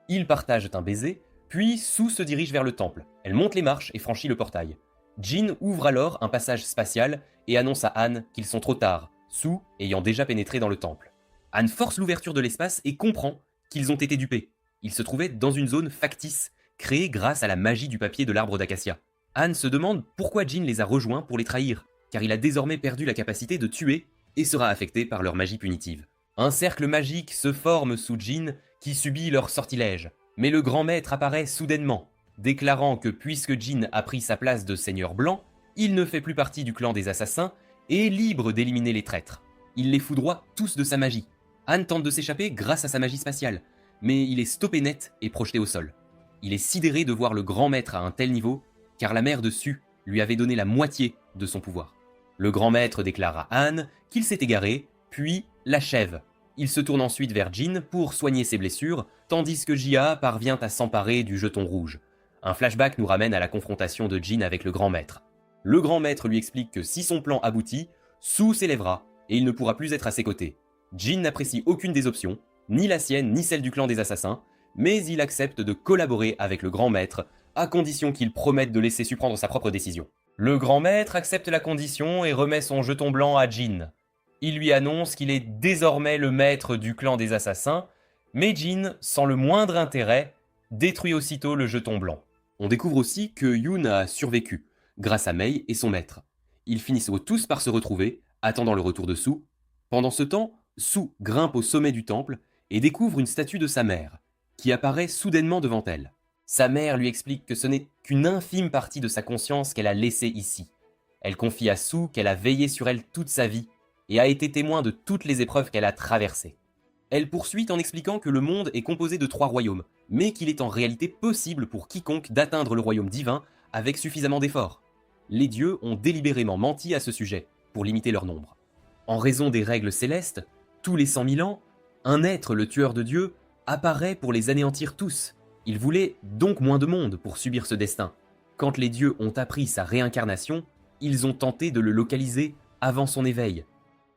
Ils partagent un baiser, puis Sue se dirige vers le temple. Elle monte les marches et franchit le portail. Jin ouvre alors un passage spatial et annonce à Han qu'ils sont trop tard, Sue ayant déjà pénétré dans le temple. Han force l'ouverture de l'espace et comprend qu'ils ont été dupés. Ils se trouvaient dans une zone factice, créée grâce à la magie du papier de l'arbre d'acacia. Han se demande pourquoi Jin les a rejoints pour les trahir, car il a désormais perdu la capacité de tuer et sera affecté par leur magie punitive. Un cercle magique se forme sous Jin qui subit leur sortilège, mais le grand maître apparaît soudainement, déclarant que puisque Jin a pris sa place de seigneur blanc, il ne fait plus partie du clan des assassins et est libre d'éliminer les traîtres. Il les foudroie tous de sa magie. Han tente de s'échapper grâce à sa magie spatiale, mais il est stoppé net et projeté au sol. Il est sidéré de voir le grand maître à un tel niveau, car la mère de Sue lui avait donné la moitié de son pouvoir. Le grand maître déclare à Han qu'il s'est égaré, puis l'achève. Il se tourne ensuite vers Jin pour soigner ses blessures, tandis que Jia parvient à s'emparer du jeton rouge. Un flashback nous ramène à la confrontation de Jin avec le grand maître. Le grand maître lui explique que si son plan aboutit, Sue s'élèvera et il ne pourra plus être à ses côtés. Jin n'apprécie aucune des options, ni la sienne ni celle du clan des assassins, mais il accepte de collaborer avec le grand maître, à condition qu'il promette de laisser Sue prendre sa propre décision. Le grand maître accepte la condition et remet son jeton blanc à Jin. Il lui annonce qu'il est désormais le maître du clan des assassins, mais Jin, sans le moindre intérêt, détruit aussitôt le jeton blanc. On découvre aussi que Yoon a survécu, grâce à Mei et son maître. Ils finissent tous par se retrouver, attendant le retour de Su. Pendant ce temps, Su grimpe au sommet du temple et découvre une statue de sa mère, qui apparaît soudainement devant elle. Sa mère lui explique que ce n'est qu'une infime partie de sa conscience qu'elle a laissée ici. Elle confie à Su qu'elle a veillé sur elle toute sa vie et a été témoin de toutes les épreuves qu'elle a traversées. Elle poursuit en expliquant que le monde est composé de 3 royaumes, mais qu'il est en réalité possible pour quiconque d'atteindre le royaume divin avec suffisamment d'efforts. Les dieux ont délibérément menti à ce sujet, pour limiter leur nombre. En raison des règles célestes, tous les 100 000 ans, un être, le tueur de dieux, apparaît pour les anéantir tous. Il voulait donc moins de monde pour subir ce destin. Quand les dieux ont appris sa réincarnation, ils ont tenté de le localiser avant son éveil.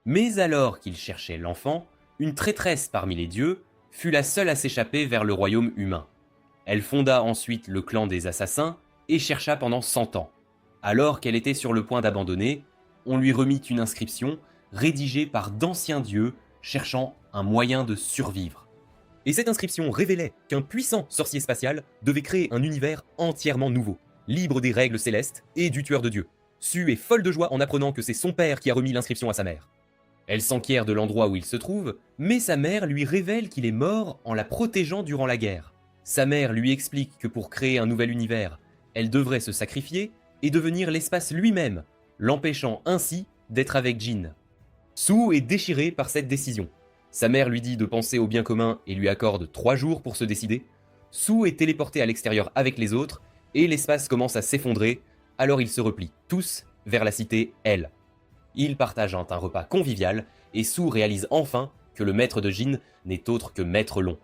Mais alors qu'il cherchait l'enfant, une traîtresse parmi les dieux fut la seule à s'échapper vers le royaume humain. Elle fonda ensuite le clan des assassins et chercha pendant 100 ans. Alors qu'elle était sur le point d'abandonner, on lui remit une inscription rédigée par d'anciens dieux cherchant un moyen de survivre. Et cette inscription révélait qu'un puissant sorcier spatial devait créer un univers entièrement nouveau, libre des règles célestes et du tueur de dieux. Su est folle de joie en apprenant que c'est son père qui a remis l'inscription à sa mère. Elle s'enquiert de l'endroit où il se trouve, mais sa mère lui révèle qu'il est mort en la protégeant durant la guerre. Sa mère lui explique que pour créer un nouvel univers, elle devrait se sacrifier et devenir l'espace lui-même, l'empêchant ainsi d'être avec Jin. Su est déchirée par cette décision. Sa mère lui dit de penser au bien commun et lui accorde 3 jours pour se décider. Su est téléporté à l'extérieur avec les autres et l'espace commence à s'effondrer, alors ils se replient tous vers la cité L. Ils partagent un repas convivial et Su réalise enfin que le maître de Jin n'est autre que Maître Long.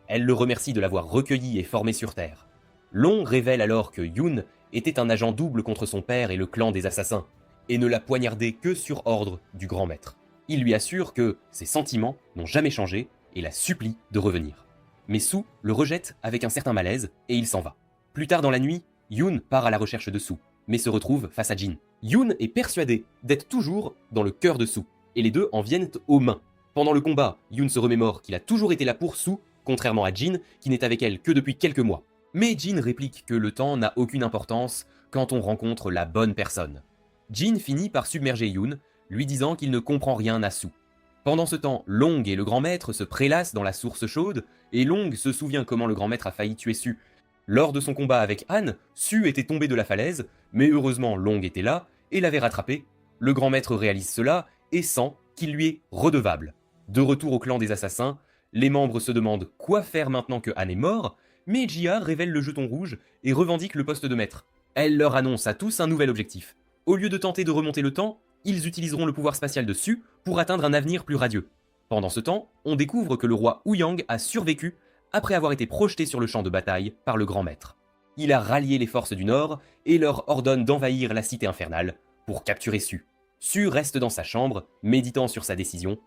Elle le remercie de l'avoir recueilli et formé sur Terre. Long révèle alors que Yoon était un agent double contre son père et le clan des assassins, et ne l'a poignardé que sur ordre du grand maître. Il lui assure que ses sentiments n'ont jamais changé et la supplie de revenir. Mais Su le rejette avec un certain malaise et il s'en va. Plus tard dans la nuit, Yoon part à la recherche de Su, mais se retrouve face à Jin. Yoon est persuadé d'être toujours dans le cœur de Su, et les deux en viennent aux mains. Pendant le combat, Yoon se remémore qu'il a toujours été là pour Su, contrairement à Jin, qui n'est avec elle que depuis quelques mois. Mais Jin réplique que le temps n'a aucune importance quand on rencontre la bonne personne. Jin finit par submerger Yoon, lui disant qu'il ne comprend rien à Su. Pendant ce temps, Long et le grand maître se prélassent dans la source chaude, et Long se souvient comment le grand maître a failli tuer Su. Lors de son combat avec Han, Su était tombé de la falaise, mais heureusement Long était là et l'avait rattrapé. Le grand maître réalise cela et sent qu'il lui est redevable. De retour au clan des assassins, les membres se demandent quoi faire maintenant que Han est mort, mais Jia révèle le jeton rouge et revendique le poste de maître. Elle leur annonce à tous un nouvel objectif. Au lieu de tenter de remonter le temps, ils utiliseront le pouvoir spatial de Su pour atteindre un avenir plus radieux. Pendant ce temps, on découvre que le roi Ouyang a survécu après avoir été projeté sur le champ de bataille par le grand maître. Il a rallié les forces du Nord et leur ordonne d'envahir la cité infernale pour capturer Su. Su reste dans sa chambre, méditant sur sa décision,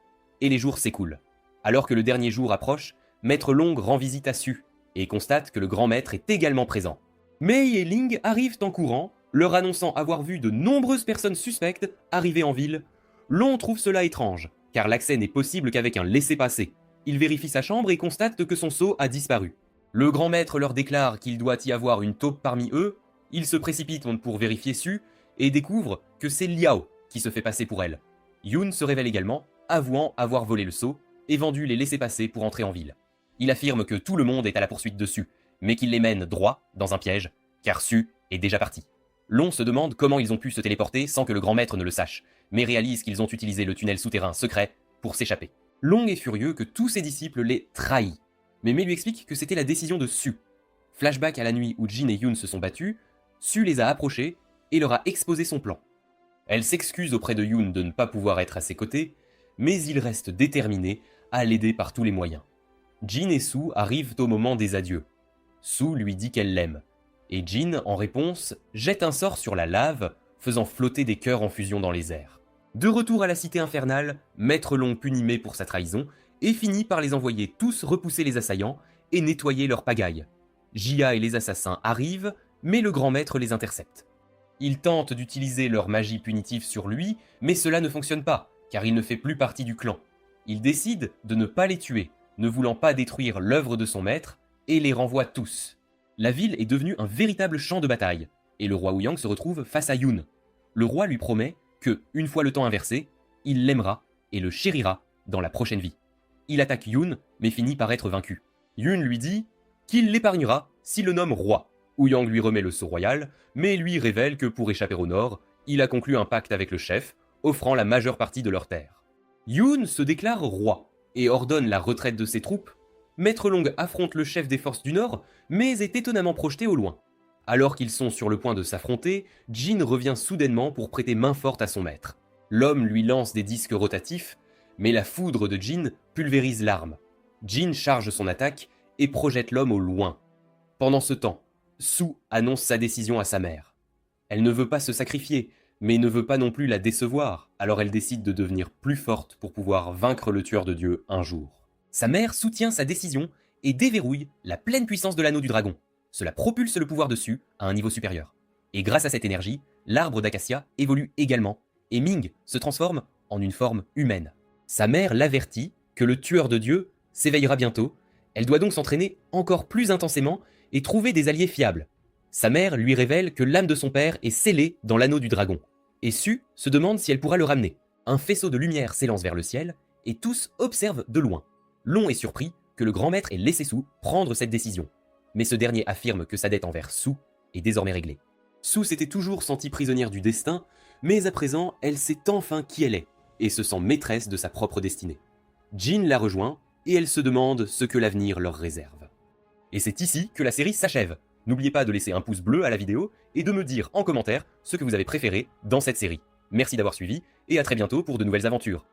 et les jours s'écoulent. Alors que le dernier jour approche, Maître Long rend visite à Su et constate que le grand maître est également présent. Mei et Ling arrivent en courant, leur annonçant avoir vu de nombreuses personnes suspectes arriver en ville. Long trouve cela étrange, car l'accès n'est possible qu'avec un laissez-passer. Il vérifie sa chambre et constate que son sceau a disparu. Le grand maître leur déclare qu'il doit y avoir une taupe parmi eux. Ils se précipitent pour vérifier Su et découvrent que c'est Liao qui se fait passer pour elle. Yoon se révèle également, avouant avoir volé le sceau et vendu les laissez-passer pour entrer en ville. Il affirme que tout le monde est à la poursuite de Su, mais qu'il les mène droit dans un piège, car Su est déjà parti. Long se demande comment ils ont pu se téléporter sans que le grand maître ne le sache, mais réalise qu'ils ont utilisé le tunnel souterrain secret pour s'échapper. Long est furieux que tous ses disciples l'aient trahi, mais Mei lui explique que c'était la décision de Su. Flashback à la nuit où Jin et Yoon se sont battus, Su les a approchés et leur a exposé son plan. Elle s'excuse auprès de Yoon de ne pas pouvoir être à ses côtés, mais il reste déterminé à l'aider par tous les moyens. Jin et Su arrivent au moment des adieux. Su lui dit qu'elle l'aime, et Jin, en réponse, jette un sort sur la lave, faisant flotter des cœurs en fusion dans les airs. De retour à la cité infernale, Maître Long punit Mei pour sa trahison, et finit par les envoyer tous repousser les assaillants et nettoyer leur pagaille. Jia et les assassins arrivent, mais le grand maître les intercepte. Ils tentent d'utiliser leur magie punitive sur lui, mais cela ne fonctionne pas, car il ne fait plus partie du clan. Il décide de ne pas les tuer, ne voulant pas détruire l'œuvre de son maître, et les renvoie tous. La ville est devenue un véritable champ de bataille, et le roi Ouyang se retrouve face à Yoon. Le roi lui promet que, une fois le temps inversé, il l'aimera et le chérira dans la prochaine vie. Il attaque Yoon, mais finit par être vaincu. Yoon lui dit qu'il l'épargnera s'il le nomme roi. Ouyang lui remet le sceau royal, mais lui révèle que pour échapper au nord, il a conclu un pacte avec le chef, offrant la majeure partie de leurs terres. Yoon se déclare roi et ordonne la retraite de ses troupes. Maître Long affronte le chef des forces du nord, mais est étonnamment projeté au loin. Alors qu'ils sont sur le point de s'affronter, Jin revient soudainement pour prêter main forte à son maître. L'homme lui lance des disques rotatifs, mais la foudre de Jin pulvérise l'arme. Jin charge son attaque et projette l'homme au loin. Pendant ce temps, Su annonce sa décision à sa mère. Elle ne veut pas se sacrifier, mais ne veut pas non plus la décevoir, alors elle décide de devenir plus forte pour pouvoir vaincre le tueur de Dieu un jour. Sa mère soutient sa décision et déverrouille la pleine puissance de l'anneau du dragon. Cela propulse le pouvoir dessus à un niveau supérieur. Et grâce à cette énergie, l'arbre d'acacia évolue également, et Ming se transforme en une forme humaine. Sa mère l'avertit que le tueur de Dieu s'éveillera bientôt, elle doit donc s'entraîner encore plus intensément et trouver des alliés fiables. Sa mère lui révèle que l'âme de son père est scellée dans l'anneau du dragon, et Su se demande si elle pourra le ramener. Un faisceau de lumière s'élance vers le ciel, et tous observent de loin. Long est surpris que le grand maître ait laissé Su prendre cette décision, mais ce dernier affirme que sa dette envers Su est désormais réglée. Su s'était toujours sentie prisonnière du destin, mais à présent elle sait enfin qui elle est, et se sent maîtresse de sa propre destinée. Jin la rejoint, et elle se demande ce que l'avenir leur réserve. Et c'est ici que la série s'achève. N'oubliez pas de laisser un pouce bleu à la vidéo et de me dire en commentaire ce que vous avez préféré dans cette série. Merci d'avoir suivi et à très bientôt pour de nouvelles aventures.